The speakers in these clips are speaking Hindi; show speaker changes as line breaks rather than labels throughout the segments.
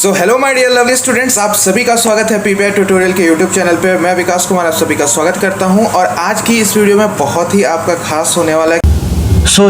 So hello my dear lovely students, आप सभी का स्वागत है पीपीआई ट्यूटोरियल के यूट्यूब चैनल पे। मैं विकास कुमार आप सभी का स्वागत करता हूं और आज की इस वीडियो में बहुत ही आपका खास होने वाला है।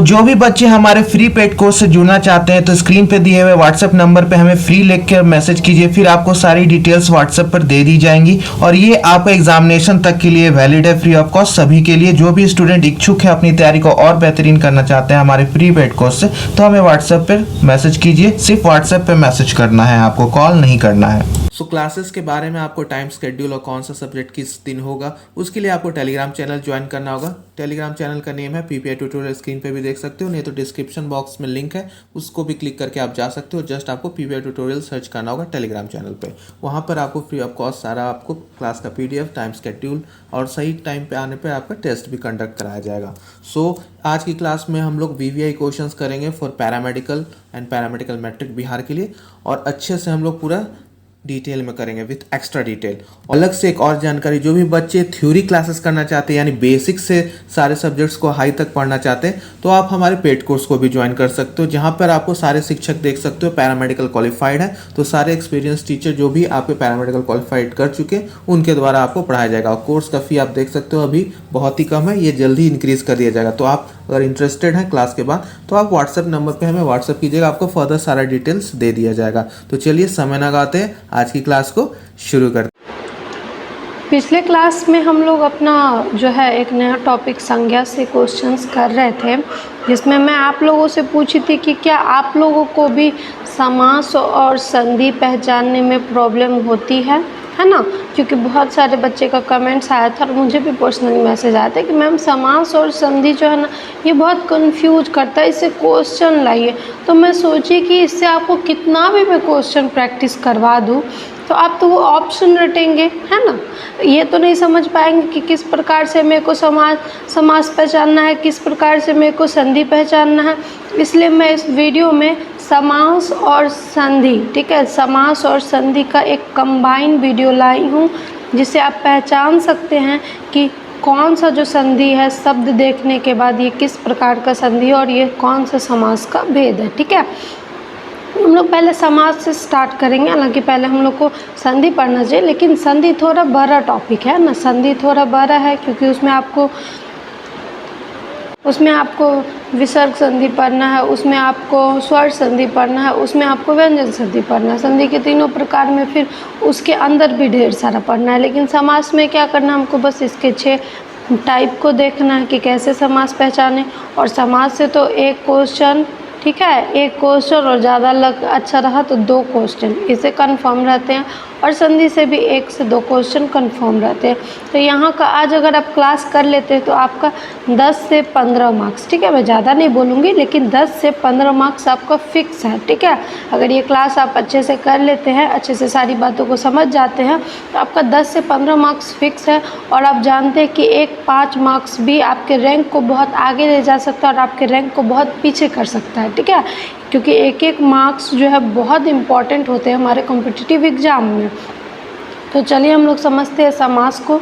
जो भी बच्चे हमारे फ्री पेड कोर्स से जुड़ना चाहते हैं तो स्क्रीन पे दिए हुए व्हाट्सएप नंबर पे हमें फ्री लिख कर मैसेज कीजिए, फिर आपको सारी डिटेल्स व्हाट्सएप पर दे दी जाएंगी और ये आपका एग्जामिनेशन तक के लिए वैलिड है, फ्री ऑफ कॉस्ट सभी के लिए। जो भी स्टूडेंट इच्छुक है अपनी तैयारी को और बेहतरीन करना चाहते हैं हमारे फ्री पेड कोर्स से, तो हमें व्हाट्सएप पर मैसेज कीजिए। सिर्फ व्हाट्सएप पर मैसेज करना है, आपको कॉल नहीं करना है। क्लासेस के बारे में आपको टाइम शेड्यूल और कौन सा सब्जेक्ट किस दिन होगा उसके लिए आपको टेलीग्राम चैनल ज्वाइन करना होगा। टेलीग्राम चैनल का नेम है पीपीआई ट्यूटोरियल, स्क्रीन पे भी देख सकते हो, नहीं तो डिस्क्रिप्शन बॉक्स में लिंक है, उसको भी क्लिक करके आप जा सकते हो। जस्ट आपको पीपीआई ट्यूटोरियल सर्च करना होगा टेलीग्राम चैनल पे। वहाँ पर आपको फ्री ऑफ कॉस्ट सारा आपको क्लास का पीडीएफ, टाइम शेड्यूल और सही टाइम पे आने पर आपका टेस्ट भी कंडक्ट कराया जाएगा। आज की क्लास में हम लोग वीवीआई क्वेश्चंस करेंगे for paramedical and paramedical matric Bihar के लिए, और अच्छे से हम लोग पूरा डिटेल में करेंगे विथ एक्स्ट्रा डिटेल। अलग से एक और जानकारी, जो भी बच्चे थ्योरी क्लासेस करना चाहते हैं यानी बेसिक से सारे सब्जेक्ट्स को हाई तक पढ़ना चाहते हैं तो आप हमारे पेड कोर्स को भी ज्वाइन कर सकते हो, जहां पर आपको सारे शिक्षक देख सकते हो पैरामेडिकल क्वालिफाइड है, तो सारे एक्सपीरियंस टीचर जो भी आपके पैरामेडिकल क्वालिफाइड कर चुके उनके द्वारा आपको पढ़ाया जाएगा। और कोर्स का फी आप देख सकते हो अभी बहुत ही कम है, ये जल्दी इंक्रीज कर दिया जाएगा। तो आप अगर इंटरेस्टेड हैं क्लास के बाद तो आप व्हाट्सएप नंबर पे हमें व्हाट्सएप कीजिएगा, आपको फर्दर सारा डिटेल्स दे दिया जाएगा। तो चलिए समय ना गाते हैं, आज की क्लास को शुरू करते हैं।
पिछले क्लास में हम लोग अपना जो है एक नया टॉपिक संज्ञा से क्वेश्चंस कर रहे थे, जिसमें मैं आप लोगों से पूछी थी कि क्या आप लोगों को भी समास और संधि पहचानने में प्रॉब्लम होती है ना। क्योंकि बहुत सारे बच्चे का कमेंट्स आया था और मुझे भी पर्सनली मैसेज आया था कि मैम समास और संधि जो है ना ये बहुत कंफ्यूज करता है, इससे क्वेश्चन लाइए। तो मैं सोची कि इससे आपको कितना भी मैं क्वेश्चन प्रैक्टिस करवा दूँ तो आप तो वो ऑप्शन रटेंगे, है ना। ये तो नहीं समझ पाएंगे कि किस प्रकार से मेरे को समास पहचानना है, किस प्रकार से मेरे को संधि पहचानना है। इसलिए मैं इस वीडियो में समास और संधि, ठीक है, समास और संधि का एक कंबाइन वीडियो लाई हूँ, जिससे आप पहचान सकते हैं कि कौन सा जो संधि है शब्द देखने के बाद ये किस प्रकार का संधि है और ये कौन सा समास का भेद है। ठीक है, हम लोग पहले समास से स्टार्ट करेंगे। हालांकि पहले हम लोग को संधि पढ़ना चाहिए, लेकिन संधि थोड़ा बड़ा टॉपिक है ना, संधि थोड़ा बड़ा है क्योंकि उसमें आपको विसर्ग संधि पढ़ना है, उसमें आपको स्वर संधि पढ़ना है, उसमें आपको व्यंजन संधि पढ़ना है। संधि के तीनों प्रकार में फिर उसके अंदर भी ढेर सारा पढ़ना है। लेकिन समास में क्या करना है, हमको बस इसके 6 टाइप को देखना है कि कैसे समास पहचाने। और समास से तो एक क्वेश्चन, ठीक है, एक क्वेश्चन और ज़्यादा अच्छा रहा तो 2 क्वेश्चन इसे कंफर्म रहते हैं, और संधि से भी 1 से 2 क्वेश्चन कंफर्म रहते हैं। तो यहाँ का आज अगर आप क्लास कर लेते हैं तो आपका 10 से 15 मार्क्स, ठीक है, मैं ज़्यादा नहीं बोलूँगी लेकिन 10 से 15 मार्क्स आपका फिक्स है। ठीक है, अगर ये क्लास आप अच्छे से कर लेते हैं, अच्छे से सारी बातों को समझ जाते हैं तो आपका 10 से 15 मार्क्स फिक्स है। और आप जानते हैं कि एक 5 मार्क्स भी आपके रैंक को बहुत आगे ले जा सकता है और आपके रैंक को बहुत पीछे कर सकता है। ठीक है, क्योंकि एक मार्क्स जो है बहुत इम्पॉर्टेंट होते हैं हमारे कॉम्पिटिटिव एग्ज़ाम में। तो चलिए हम लोग समझते हैं समास को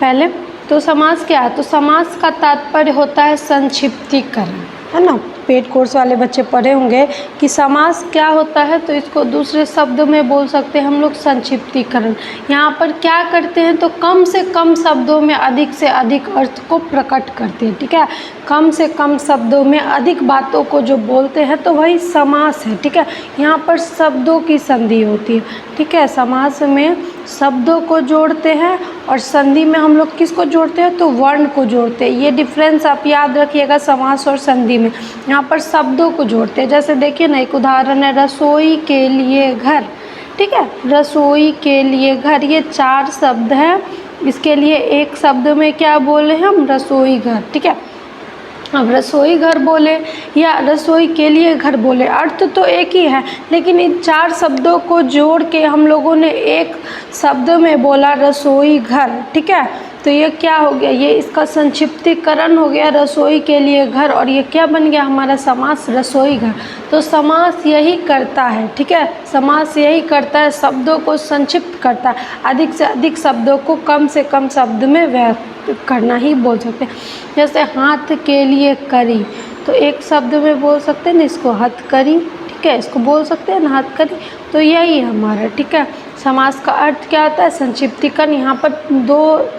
पहले। तो समास क्या है, तो समास का तात्पर्य होता है संक्षिप्तीकरण, है ना। पेड कोर्स वाले बच्चे पढ़े होंगे कि समास क्या होता है, तो इसको दूसरे शब्द में बोल सकते हैं हम लोग संक्षिप्तीकरण। यहाँ पर क्या करते हैं, तो कम से कम शब्दों में अधिक से अधिक अर्थ को प्रकट करते हैं। ठीक है, कम से कम शब्दों में अधिक बातों को जो बोलते हैं तो वही समास है। ठीक है, यहाँ पर शब्दों की संधि होती है। ठीक है, समास में शब्दों को जोड़ते हैं और संधि में हम लोग किसको जोड़ते हैं, तो वर्ण को जोड़ते हैं। ये डिफरेंस आप याद रखिएगा समास और संधि में। यहाँ पर शब्दों को जोड़ते हैं, जैसे देखिए ना, एक उदाहरण है रसोई के लिए घर। ठीक है, रसोई के लिए घर, ये 4 शब्द हैं, इसके लिए एक शब्द में क्या बोले हम, रसोई घर। ठीक है, अब रसोई घर बोले या रसोई के लिए घर बोले, अर्थ तो एक ही है, लेकिन इन 4 शब्दों को जोड़ के हम लोगों ने एक शब्द में बोला रसोई घर। ठीक है, तो ये क्या हो गया, ये इसका संक्षिप्तीकरण हो गया रसोई के लिए घर, और ये क्या बन गया हमारा समास, रसोई घर। तो समास यही करता है, ठीक है, समास यही करता है, शब्दों को संक्षिप्त करता है, अधिक से अधिक शब्दों को कम से कम शब्द में व्यक्त करना ही बोल सकते हैं। जैसे हाथ के लिए करी, तो एक शब्द में बोल सकते हैं ना इसको हथकरी। ठीक ठीक है, इसको बोल सकते हैं ना हथकड़ी। तो यही है हमारा, ठीक है। समास का अर्थ क्या होता है? संक्षिप्तीकरण। यहाँ पर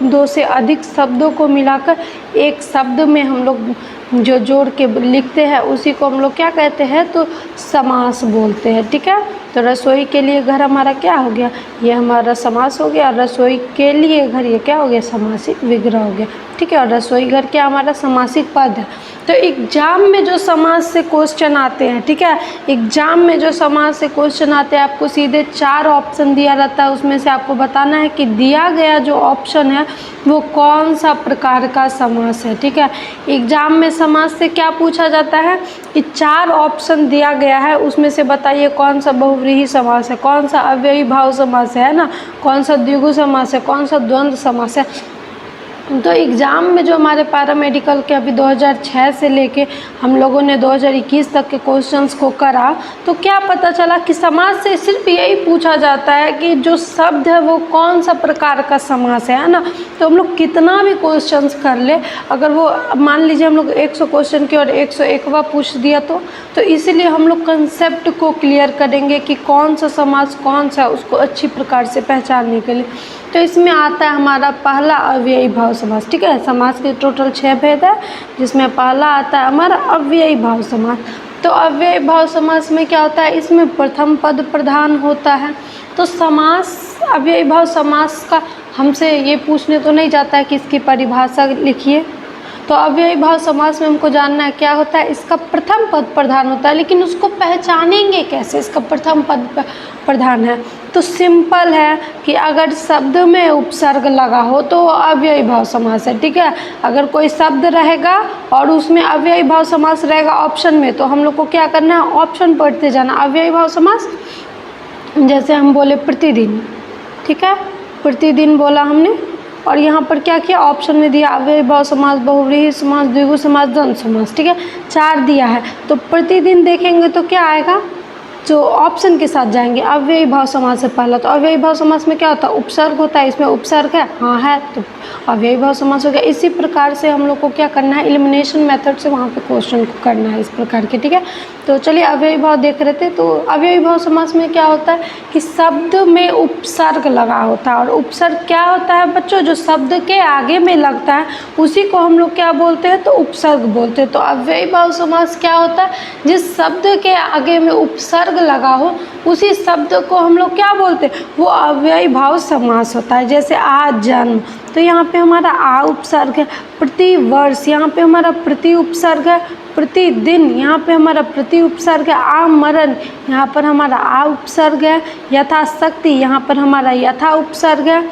दो से अधिक शब्दों को मिलाकर एक शब्द में हम लोग जो जोड़ के लिखते हैं उसी को हम लोग क्या कहते हैं? तो समास बोलते हैं, ठीक है। तो रसोई के लिए घर हमारा क्या हो गया? ये हमारा समास हो गया। रसोई के लिए घर ये क्या हो गया? समासिक विग्रह हो गया, ठीक है। और रसोई घर क्या हमारा? समासिक पद है। तो एग्जाम में जो समास से क्वेश्चन आते हैं, ठीक है, एग्जाम में जो समास से क्वेश्चन आते हैं आपको सीधे 4 ऑप्शन दिया रहता है। उसमें से आपको बताना है कि दिया गया जो ऑप्शन है वो कौन सा प्रकार का समास है, ठीक है। एग्जाम में समास से क्या पूछा जाता है कि 4 ऑप्शन दिया गया है, उसमें से बताइए कौन सा बहुव्रीहि समास है, कौन सा अव्ययी भाव समास है ना, कौन सा द्विगु समास है, कौन सा द्वंद्व समास है। तो एग्ज़ाम में जो हमारे पैरामेडिकल के अभी 2006 से लेके हम लोगों ने 2021 तक के क्वेश्चंस को करा, तो क्या पता चला कि समास से सिर्फ यही पूछा जाता है कि जो शब्द है वो कौन सा प्रकार का समास है ना। तो हम लोग कितना भी क्वेश्चंस कर ले, अगर वो मान लीजिए हम लोग 100 क्वेश्चन की और 101वां पूछ दिया तो इसीलिए हम लोग कंसेप्ट को क्लियर करेंगे कि कौन सा समास कौन सा, उसको अच्छी प्रकार से पहचानने के लिए। तो इसमें आता है हमारा पहला अव्ययी भाव समास, ठीक है। समास के टोटल 6 भेद है, जिसमें पहला आता है हमारा अव्ययी भाव समास। तो अव्ययी भाव समास में क्या होता है? इसमें प्रथम पद प्रधान होता है। तो समास अव्ययी भाव समास का हमसे ये पूछने तो नहीं जाता है कि इसकी परिभाषा लिखिए। तो अव्ययी भाव समास में हमको जानना है क्या होता है? इसका प्रथम पद प्रधान होता है, लेकिन उसको पहचानेंगे कैसे इसका प्रथम पद प्रधान है? तो सिंपल है कि अगर शब्द में उपसर्ग लगा हो तो अव्ययी भाव समास है, ठीक है। अगर कोई शब्द रहेगा और उसमें अव्ययी भाव समास रहेगा ऑप्शन में, तो हम लोग को क्या करना है? ऑप्शन पढ़ते जाना। अव्ययी भाव समास जैसे हम बोले प्रतिदिन, ठीक है, प्रतिदिन बोला हमने, और यहाँ पर क्या किया? ऑप्शन में दिया अव्ययी भाव समास, बहुव्रीहि समास, द्विगु समास, द्वंद्व समास, ठीक है, 4 दिया है। तो प्रतिदिन देखेंगे तो क्या आएगा? जो ऑप्शन के साथ जाएंगे अव्ययी भाव समास से पहला। तो अव्ययी भाव समास में क्या होता है? उपसर्ग होता है। इसमें उपसर्ग है, हाँ है, तो अव्ययी भाव समास हो गया। इसी प्रकार से हम लोग को क्या करना है? एलिमिनेशन मेथड से वहाँ पे क्वेश्चन को करना है इस प्रकार के, ठीक है। तो चलिए अव्ययी भाव देख रहे थे। तो अव्ययी भाव समास में क्या होता है कि शब्द में उपसर्ग लगा होता है। और उपसर्ग क्या होता है बच्चों? जो शब्द के आगे में लगता है उसी को हम लोग क्या बोलते हैं? तो उपसर्ग बोलते हैं। तो अव्ययी भाव समास क्या होता है? जिस शब्द के आगे में उपसर्ग लगा हो उसी शब्द को हम लोग क्या बोलते हैं? वो अव्ययी भाव समास होता है। जैसे आज जन्म, तो यहाँ पे हमारा आ उपसर्ग है। प्रति वर्ष, यहाँ पे हमारा प्रति उपसर्ग है। प्रतिदिन, यहाँ पे हमारा प्रति उपसर्ग है। आमरण, यहाँ पर हमारा आ उपसर्ग है। यथाशक्ति, यहाँ पर हमारा यथा उपसर्ग है।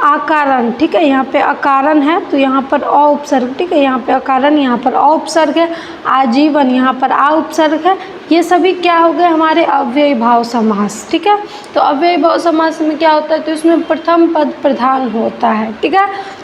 आकारण, ठीक है, यहाँ पे अकारण है तो यहाँ पर अ उपसर्ग, ठीक है, यहाँ पे अकारण, यहाँ पर अ उपसर्ग है। आजीवन, यहाँ पर आ उपसर्ग है। ये सभी क्या हो गए? हमारे अव्ययी भाव समास, ठीक है। तो अव्ययी भाव समास में क्या होता है? तो इसमें प्रथम पद प्रधान होता है, ठीक है।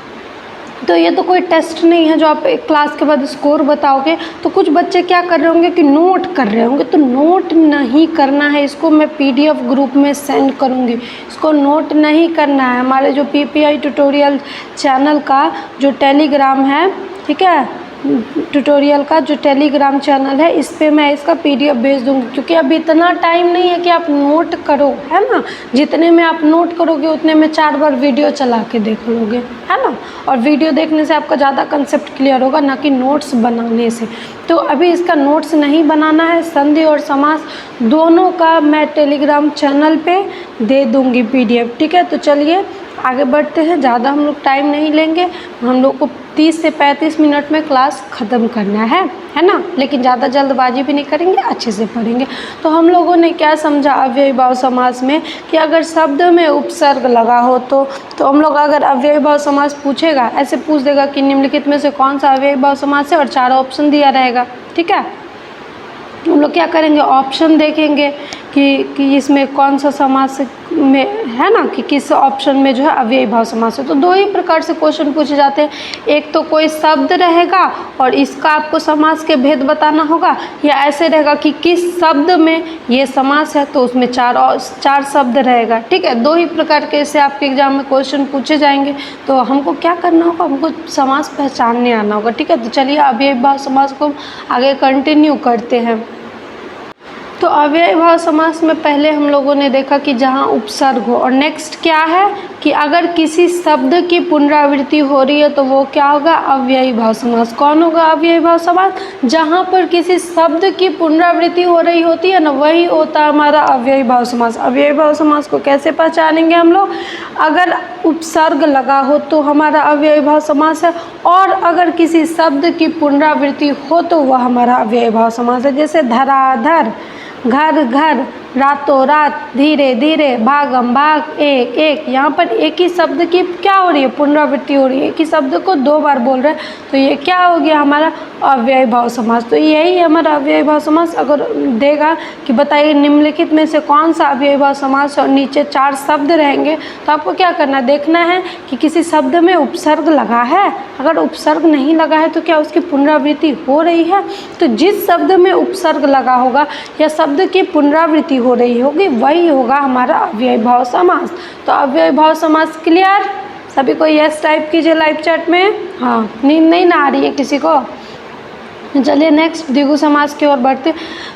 तो ये तो कोई टेस्ट नहीं है जो आप एक क्लास के बाद स्कोर बताओगे। तो कुछ बच्चे क्या कर रहे होंगे कि नोट कर रहे होंगे, तो नोट नहीं करना है। इसको मैं PDF ग्रुप में सेंड करूँगी, इसको नोट नहीं करना है। हमारे जो PPI ट्यूटोरियल चैनल का जो टेलीग्राम है, ठीक है, ट्यूटोरियल का जो टेलीग्राम चैनल है, इस पे मैं इसका PDF भेज दूँगी, क्योंकि अभी इतना टाइम नहीं है कि आप नोट करो, है ना। जितने में आप नोट करोगे उतने में 4 बार वीडियो चला के देख लोगे, है ना। और वीडियो देखने से आपका ज़्यादा कंसेप्ट क्लियर होगा, ना कि नोट्स बनाने से। तो अभी इसका नोट्स नहीं बनाना है। संधि और समास दोनों का मैं टेलीग्राम चैनल पे दे दूँगी PDF, ठीक है। तो चलिए आगे बढ़ते हैं, ज़्यादा हम लोग टाइम नहीं लेंगे। हम लोग को 30 से 35 मिनट में क्लास ख़त्म करना है ना। लेकिन ज़्यादा जल्दबाजी भी नहीं करेंगे, अच्छे से पढ़ेंगे। तो हम लोगों ने क्या समझा अव्ययी भाव समास में कि अगर शब्द में उपसर्ग लगा हो तो हम लोग अगर अव्ययी भाव समास पूछेगा, ऐसे पूछ देगा कि निम्नलिखित में से कौन सा अव्ययी भाव समास है, और 4 ऑप्शन दिया रहेगा, ठीक है। हम लोग क्या करेंगे? ऑप्शन देखेंगे कि इसमें कौन सा समास में है ना, कि किस ऑप्शन में जो है अव्ययी भाव समास है। तो 2 ही प्रकार से क्वेश्चन पूछे जाते हैं। एक तो कोई शब्द रहेगा और इसका आपको समास के भेद बताना होगा, या ऐसे रहेगा कि किस शब्द में ये समास है, तो उसमें 4 शब्द रहेगा, ठीक है। 2 ही प्रकार के से आपके एग्जाम में क्वेश्चन पूछे जाएंगे। तो हमको क्या करना होगा? हमको समास पहचानने आना होगा, ठीक है। तो चलिए अव्ययी भाव समास को आगे कंटिन्यू करते हैं। तो अव्ययीभाव समास में पहले हम लोगों ने देखा कि जहाँ उपसर्ग हो, और नेक्स्ट क्या है कि अगर किसी शब्द की पुनरावृत्ति हो रही है तो वो क्या होगा, अव्ययीभाव समास। कौन होगा अव्ययीभाव समास, जहाँ पर किसी शब्द की पुनरावृत्ति हो रही होती है ना, वही होता है हमारा अव्ययीभाव समास। अव्ययीभाव समास को कैसे पहचानेंगे हम लोग, अगर उपसर्ग लगा हो तो हमारा अव्ययीभाव समास है, और अगर किसी शब्द की पुनरावृत्ति हो तो वह हमारा अव्ययीभाव समास है। जैसे धराधर, घर घर, रातों रात, धीरे धीरे, भागम भाग, एक एक। यहाँ पर एक ही शब्द की क्या हो रही है, पुनरावृत्ति हो रही है, एक ही शब्द को दो बार बोल रहे हैं, तो ये क्या हो गया हमारा अव्ययीभाव समास। तो यही हमारा अव्ययीभाव समास। अगर देगा कि बताइए निम्नलिखित में से कौन सा अव्ययीभाव समास, और नीचे 4 शब्द रहेंगे, तो आपको क्या करना है, देखना है कि किसी शब्द में उपसर्ग लगा है। अगर उपसर्ग नहीं लगा है तो क्या उसकी पुनरावृत्ति हो रही है, तो जिस शब्द में उपसर्ग लगा होगा या शब्द की पुनरावृत्ति हो रही होगी वही होगा हमारा अव्ययीभाव समास। तो अव्ययीभाव समास क्लियर, सभी को यस टाइप कीजिए लाइव चैट में। हाँ, नींद नहीं ना आ रही है किसी को। चलिए नेक्स्ट द्विगु समास की ओर बढ़ते।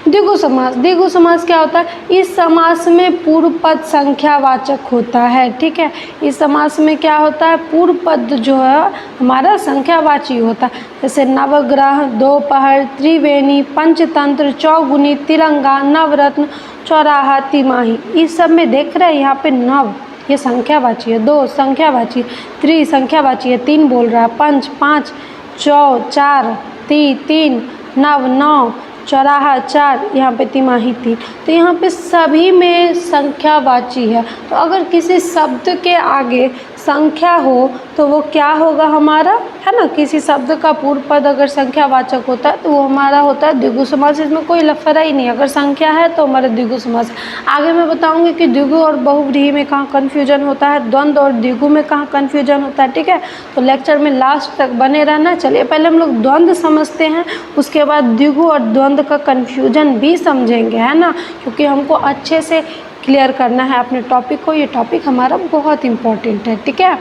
द्विगु समास, द्विगु समास क्या होता है, इस समास में पूर्व पद संख्यावाचक होता है। ठीक है, इस समास में क्या होता है, पूर्व पद जो है हमारा संख्यावाची होता है। जैसे नवग्रह, दोपहर, त्रिवेणी, पंचतंत्र, चौगुनी, तिरंगा, नवरत्न, चौराहा, तिमाही। इस सब में देख रहे हैं यहाँ पे नव ये संख्यावाची है, 2 संख्यावाची, त्रि संख्यावाची है, 3 बोल रहा है, पंच 5, चौ 4, 3, नव 9, चौराहा 4, यहाँ पे तिमाही 3। तो यहाँ पे सभी में संख्यावाची है। तो अगर किसी शब्द के आगे संख्या हो तो वो क्या होगा हमारा, है ना, किसी शब्द का पूर्व पद अगर संख्यावाचक होता है तो वो हमारा होता है द्विगु समास। इसमें कोई लफड़ा ही नहीं, अगर संख्या है तो हमारा द्विगु समास। आगे मैं बताऊंगी कि द्विगु और बहुव्रीहि में कहाँ कन्फ्यूजन होता है, द्वंद्व और द्विगु में कहाँ कन्फ्यूजन होता है। ठीक है, तो लेक्चर में लास्ट तक बने रहना। चलिए पहले हम लोग द्वंद्व समझते हैं, उसके बाद द्विगु और द्वंद्व का कन्फ्यूजन भी समझेंगे, है ना, क्योंकि हमको अच्छे से क्लियर करना है अपने टॉपिक को। ये टॉपिक हमारा बहुत इम्पोर्टेंट है। ठीक है,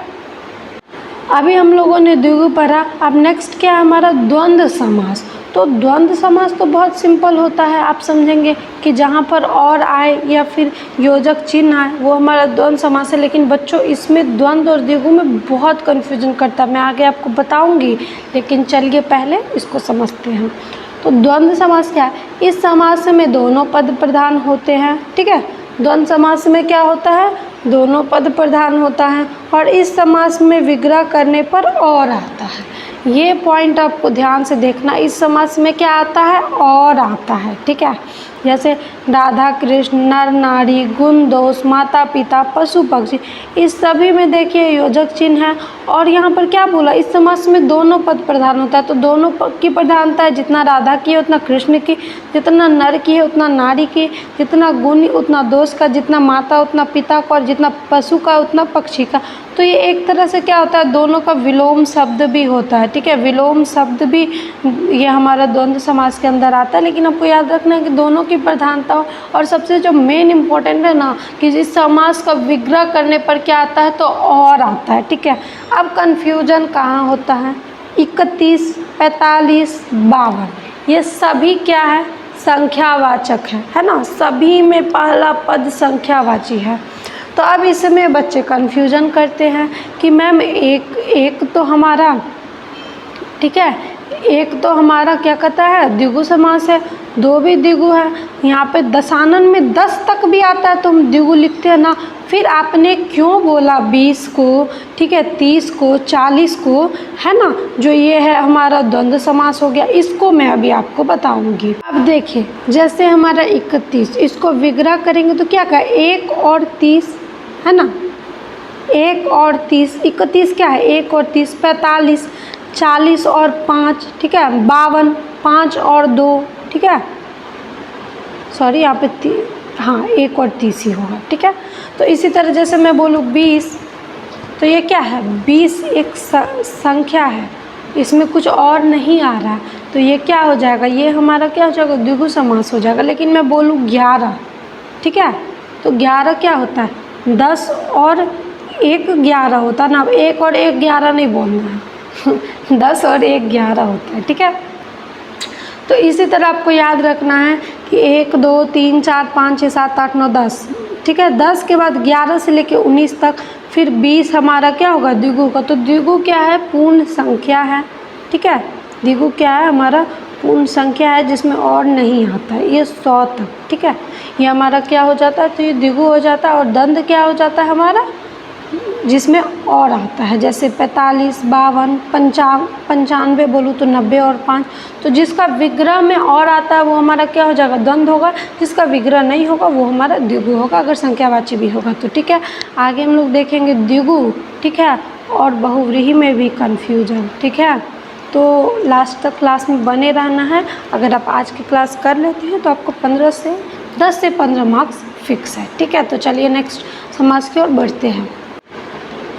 अभी हम लोगों ने द्विगु पढ़ा, अब नेक्स्ट क्या है हमारा द्वंद्व समास। तो द्वंद्व समास तो बहुत सिंपल होता है, आप समझेंगे कि जहाँ पर और आए या फिर योजक चिन्ह आए वो हमारा द्वंद्व समास है। लेकिन बच्चों इसमें द्वंद्व और द्विगु में बहुत कन्फ्यूजन करता है, मैं आगे आपको बताऊँगी, लेकिन चलिए पहले इसको समझते हैं। तो द्वंद्व समास क्या है, इस समास में दोनों पद प्रधान होते हैं। ठीक है, द्वंद्व समास में क्या होता है, दोनों पद प्रधान होता है, और इस समास में विग्रह करने पर और आता है। ये पॉइंट आपको ध्यान से देखना, इस समास में क्या आता है, और आता है। ठीक है, जैसे राधा कृष्ण, नर नारी, गुण दोष, माता पिता, पशु पक्षी, इस सभी में देखिए योजक चिन्ह है। और यहाँ पर क्या बोला, इस समास में दोनों पद प्रधान होता है। तो दोनों की प्रधानता है, जितना राधा की है उतना कृष्ण की, जितना नर की है उतना नारी की, जितना गुण उतना दोष का, जितना माता उतना पिता का, और जितना पशु का उतना पक्षी का। तो ये एक तरह से क्या होता है, दोनों का विलोम शब्द भी होता है। ठीक है, विलोम शब्द भी ये हमारा द्वंद्व समास के अंदर आता है। लेकिन आपको याद रखना है कि दोनों की प्रधानता, और सबसे जो मेन इम्पोर्टेंट है ना कि इस समास का विग्रह करने पर क्या आता है, तो और आता है। ठीक है, अब कन्फ्यूजन कहाँ होता है, 31, 45, 52 ये सभी क्या है, संख्यावाचक है ना, सभी में पहला पद संख्यावाची है। तो अब इसमें बच्चे कन्फ्यूजन करते हैं कि मैम एक तो हमारा, ठीक है, एक तो हमारा क्या कहता है द्विगु समास है, 2 भी द्विगु है, यहाँ पे दशानन में 10 तक भी आता है तो हम द्विगु लिखते हैं ना। फिर आपने क्यों बोला 20 को, ठीक है, 30 को, 40 को, है ना, जो ये है हमारा द्वंद्व समास हो गया। इसको मैं अभी आपको बताऊंगी। अब देखिए जैसे हमारा 31, इसको विग्रह करेंगे तो क्या कहा, 1 और 30, है ना, 1 और 30, 31 क्या है, 1 और 30, 45, 40 और 5, ठीक है, 52, 5 और 2, ठीक है, सॉरी यहाँ पे हाँ 1 और 30 ही होगा। ठीक है, तो इसी तरह जैसे मैं बोलूँ 20, तो ये क्या है, 20 एक संख्या है, इसमें कुछ और नहीं आ रहा है, तो ये क्या हो जाएगा, ये हमारा क्या हो जाएगा, द्विगु समास हो जाएगा। लेकिन मैं बोलूँ 11, ठीक है, तो 11 क्या होता है, 10 और 1 11 होता है ना। अब 1 और 1 11 नहीं बोलना है 10 और 1 11 होता है। ठीक है, तो इसी तरह आपको याद रखना है कि 1 2 3 4 5 6 7 8 9 10, ठीक है। 10 के बाद 11 से लेके 19 तक, फिर 20 हमारा क्या होगा, द्विगु का। तो द्विगु क्या है, पूर्ण संख्या है, ठीक है। द्विगु क्या है, हमारा पूर्ण संख्या है जिसमें और नहीं आता है, ये 100 तक, ठीक है। ये हमारा क्या हो जाता है, तो ये द्विगु हो जाता है। और दंड क्या हो जाता है हमारा, जिसमें और आता है, जैसे 45 52 95 बोलूँ तो 90 और 5। तो जिसका विग्रह में और आता है वो हमारा क्या हो जाएगा, द्वंद्व होगा। जिसका विग्रह नहीं होगा वो हमारा द्विगु होगा, अगर संख्यावाची भी होगा तो, ठीक है। आगे हम लोग देखेंगे द्विगु, ठीक है, और बहुव्रीहि में भी कन्फ्यूजन, ठीक है। तो लास्ट तक क्लास में बने रहना है। अगर आप आज की क्लास कर लेते हैं तो आपको 10 से 15 मार्क्स फिक्स है, ठीक है। तो चलिए नेक्स्ट समास की ओर बढ़ते हैं।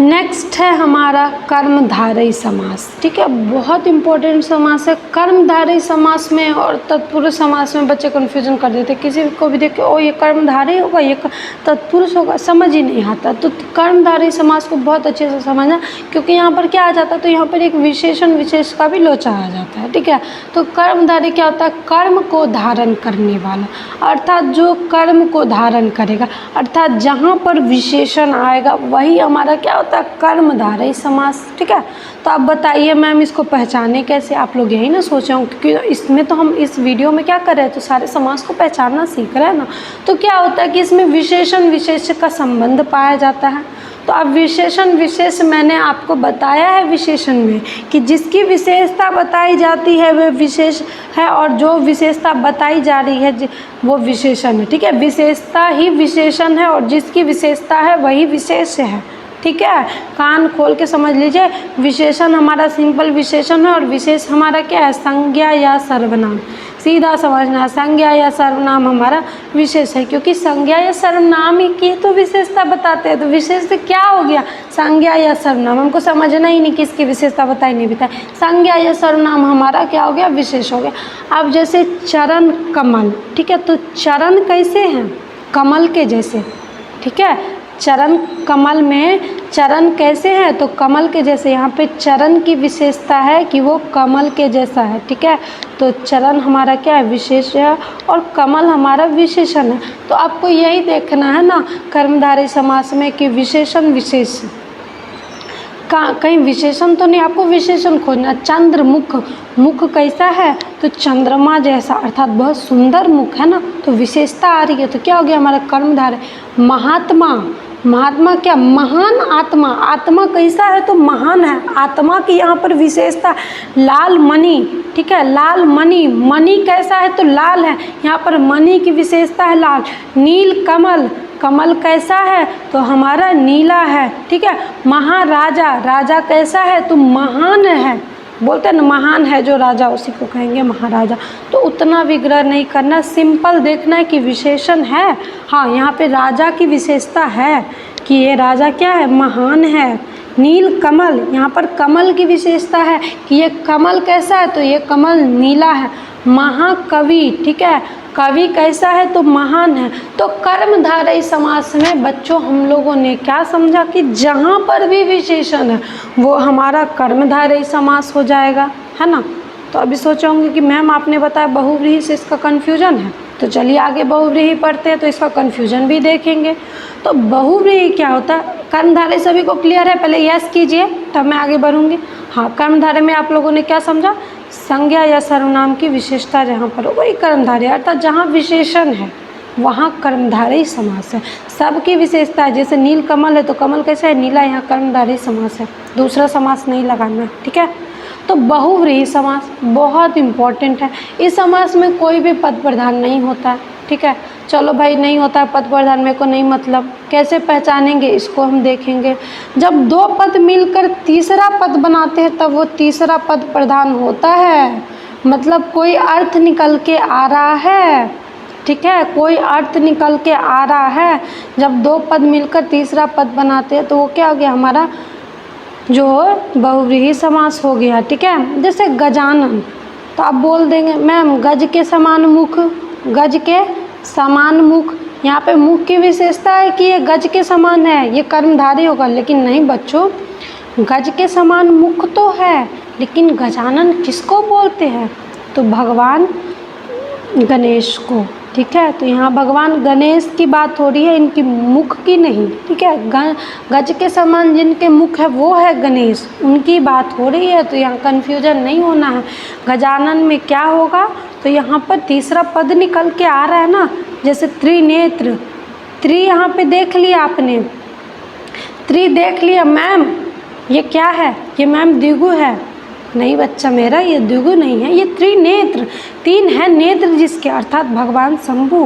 नेक्स्ट है हमारा कर्मधारय समास, ठीक है। बहुत इंपॉर्टेंट समास है। कर्मधारय समास में और तत्पुरुष समास में बच्चे कन्फ्यूजन कर देते हैं। किसी को भी देख के ओ ये कर्मधारय होगा, ये तत्पुरुष होगा, समझ ही नहीं आता। तो कर्मधारय समास को बहुत अच्छे से समझना, क्योंकि यहाँ पर क्या आ जाता है, तो यहाँ पर एक विशेषण विशेष का भी लोचा आ जाता है, ठीक है। तो कर्मधारय क्या होता है, कर्म को धारण करने वाला, अर्थात जो कर्म को धारण करेगा, अर्थात जहाँ पर विशेषण आएगा वही हमारा क्या होता है, कर्मधारय समास, ठीक है। तो आप बताइए मैम इसको पहचाने कैसे, आप लोग यही ना सोचे होंगे, क्योंकि इसमें तो हम इस वीडियो में क्या कर रहे हैं, तो सारे समास को पहचानना सीख रहे हैं ना। तो क्या होता है कि इसमें विशेषण विशेष का संबंध पाया जाता है। तो अब विशेषण विशेष मैंने आपको बताया है विशेषण में कि जिसकी विशेषता बताई जाती है वह विशेष है, और जो विशेषता बताई जा रही है वो विशेषण है, ठीक है। विशेषता ही विशेषण है और जिसकी विशेषता है वही विशेष है, ठीक है। कान खोल के समझ लीजिए, विशेषण हमारा सिंपल विशेषण है और विशेष हमारा क्या है, संज्ञा या सर्वनाम। सीधा समझना, संज्ञा या सर्वनाम हमारा विशेष है, क्योंकि संज्ञा या सर्वनाम ही की तो विशेषता बताते हैं। तो विशेष क्या हो गया, संज्ञा या सर्वनाम। हमको समझना ही नहीं किसकी विशेषता बताई नहीं बताई, संज्ञा या सर्वनाम हमारा क्या हो गया, विशेष हो गया। अब जैसे चरण कमल, ठीक है। तो चरण कैसे हैं, कमल के जैसे, ठीक है। चरण कमल में चरण कैसे हैं, तो कमल के जैसे। यहाँ पे चरण की विशेषता है कि वो कमल के जैसा है, ठीक है। तो चरण हमारा क्या है, विशेष है, और कमल हमारा विशेषण है। तो आपको यही देखना है ना कर्मधारय समास में कि विशेषण विशेष कहीं विशेषण तो नहीं, आपको विशेषण खोजना। चंद्रमुख, मुख कैसा है, तो चंद्रमा जैसा, अर्थात बहुत सुंदर मुख है ना, तो विशेषता आ रही है। तो क्या हो गया हमारा कर्मधारय। महात्मा, महात्मा क्या, महान आत्मा, आत्मा कैसा है, तो महान है, आत्मा की यहाँ पर विशेषता। लाल मणि, ठीक है, लाल मणि, मणि कैसा है, तो लाल है, यहाँ पर मणि की विशेषता है लाल। नील कमल, कमल कैसा है, तो हमारा नीला है, ठीक है। महाराजा, राजा कैसा है, तो महान है, बोलते हैं ना महान है जो राजा, उसी को कहेंगे महाराजा। तो उतना विग्रह नहीं करना, सिंपल देखना है कि विशेषण है। हाँ, यहाँ पे राजा की विशेषता है कि ये राजा क्या है, महान है। नील कमल, यहाँ पर कमल की विशेषता है कि ये कमल कैसा है, तो ये कमल नीला है। महाकवि, ठीक है, कवि कैसा है, तो महान है। तो कर्मधारय समास में बच्चों हम लोगों ने क्या समझा कि जहाँ पर भी विशेषण है वो हमारा कर्मधारय समास हो जाएगा, है ना। तो अभी सोचोगे कि मैम आपने बताया बहुव्रीहि से इसका कन्फ्यूजन है, तो चलिए आगे बहुव्रीहि पढ़ते हैं तो इसका कन्फ्यूजन भी देखेंगे। तो बहुव्रीहि क्या होता है, कर्मधारय सभी को क्लियर है, पहले यस कीजिए तब मैं आगे बढ़ूँगी। हाँ, कर्मधारय में आप लोगों ने क्या समझा, संज्ञा या सर्वनाम की विशेषता जहाँ पर हो वही कर्मधारय, अर्थात जहाँ विशेषण है वहाँ कर्मधारय समास है। सबकी विशेषता है, जैसे नील कमल है तो कमल कैसा है, नीला, यहाँ कर्मधारय समास है, दूसरा समास नहीं लगाना, ठीक है। तो बहुव्रीहि समास बहुत इम्पॉर्टेंट है। इस समास में कोई भी पद प्रधान नहीं होता है, ठीक है। चलो भाई नहीं होता है पद प्रधान, मेरे को नहीं मतलब, कैसे पहचानेंगे इसको हम देखेंगे। जब दो पद मिलकर तीसरा पद बनाते हैं तब वो तीसरा पद प्रधान होता है, मतलब कोई अर्थ निकल के आ रहा है, ठीक है, कोई अर्थ निकल के आ रहा है। जब दो पद मिलकर तीसरा पद बनाते हैं तो वो क्या हो गया हमारा, जो बहुव्रीहि समास हो गया, ठीक है। जैसे गजानन, तो आप बोल देंगे मैम गज के समान मुख, गज के समान मुख, यहाँ पे मुख की विशेषता है कि ये गज के समान है, ये कर्मधारय होगा। लेकिन नहीं बच्चों, गज के समान मुख तो है, लेकिन गजानन किसको बोलते हैं, तो भगवान गणेश को, ठीक है। तो यहाँ भगवान गणेश की बात हो रही है, इनकी मुख की नहीं, ठीक है। गज के समान जिनके मुख है वो है गणेश, उनकी बात हो रही है। तो यहाँ कन्फ्यूजन नहीं होना है। गजानन में क्या होगा, तो यहाँ पर तीसरा पद निकल के आ रहा है ना, जैसे त्रिनेत्र, त्रि यहाँ पे देख लिया आपने, त्रि देख लिया मैम, ये क्या है, ये मैम द्विगु है। नहीं बच्चा मेरा, ये द्विगु नहीं है, ये त्रिनेत्र, तीन है नेत्र जिसके, अर्थात भगवान शंभु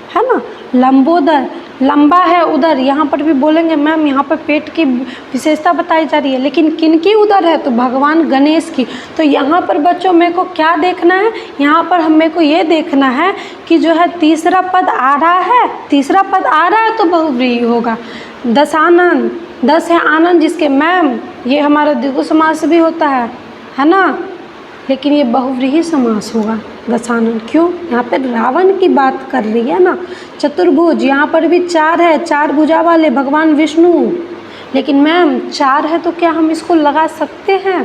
है ना। लंबोदर, लंबा है उदर, यहाँ पर भी बोलेंगे मैम यहाँ पर पेट की विशेषता बताई जा रही है, लेकिन किनकी उदर है, तो भगवान गणेश की। तो यहाँ पर बच्चों मेरे को क्या देखना है, यहाँ पर मेरे को ये देखना है कि जो है तीसरा पद आ रहा है, तीसरा पद आ रहा है तो बहुव्रीहि होगा। दशानन, दस है आनंद जिसके, मैम ये हमारा द्विगु समास भी होता है ना, लेकिन ये बहुव्रीहि समास होगा दशानन। क्यों, यहाँ पर रावण की बात कर रही है ना। चतुर्भुज, यहाँ पर भी चार है, चार भुजा वाले भगवान विष्णु, लेकिन मैम चार है तो क्या हम इसको लगा सकते हैं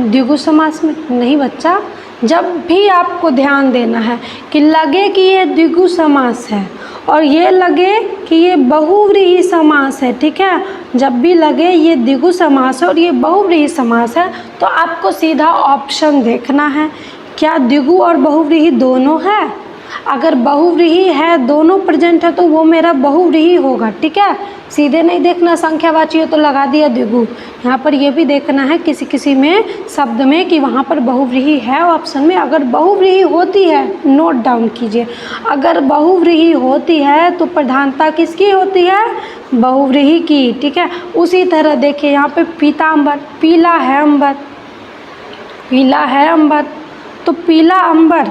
द्विगु समास में? नहीं बच्चा, जब भी आपको ध्यान देना है कि लगे कि ये द्विगु समास है और ये लगे कि ये बहुव्रीहि समास है, ठीक है। जब भी लगे ये द्विगु समास है और ये बहुव्रीहि समास है, तो आपको सीधा ऑप्शन देखना है, क्या द्विगु और बहुव्रीहि दोनों है। अगर बहुव्रीहि है, दोनों प्रेजेंट है, तो वो मेरा बहुव्रीहि होगा, ठीक है। सीधे नहीं देखना संख्यावाची हो तो लगा दिया द्विगु। यहाँ पर ये भी देखना है किसी किसी में शब्द में कि वहाँ पर बहुव्रीहि है ऑप्शन में। अगर बहुव्रीहि होती है, नोट डाउन कीजिए, अगर बहुव्रीहि होती है तो प्रधानता किसकी होती है, बहुव्रीहि की, ठीक है। उसी तरह देखिए यहाँ पे पीताम्बर, पीला है अंबर, पीला है अंबर, तो पीला अंबर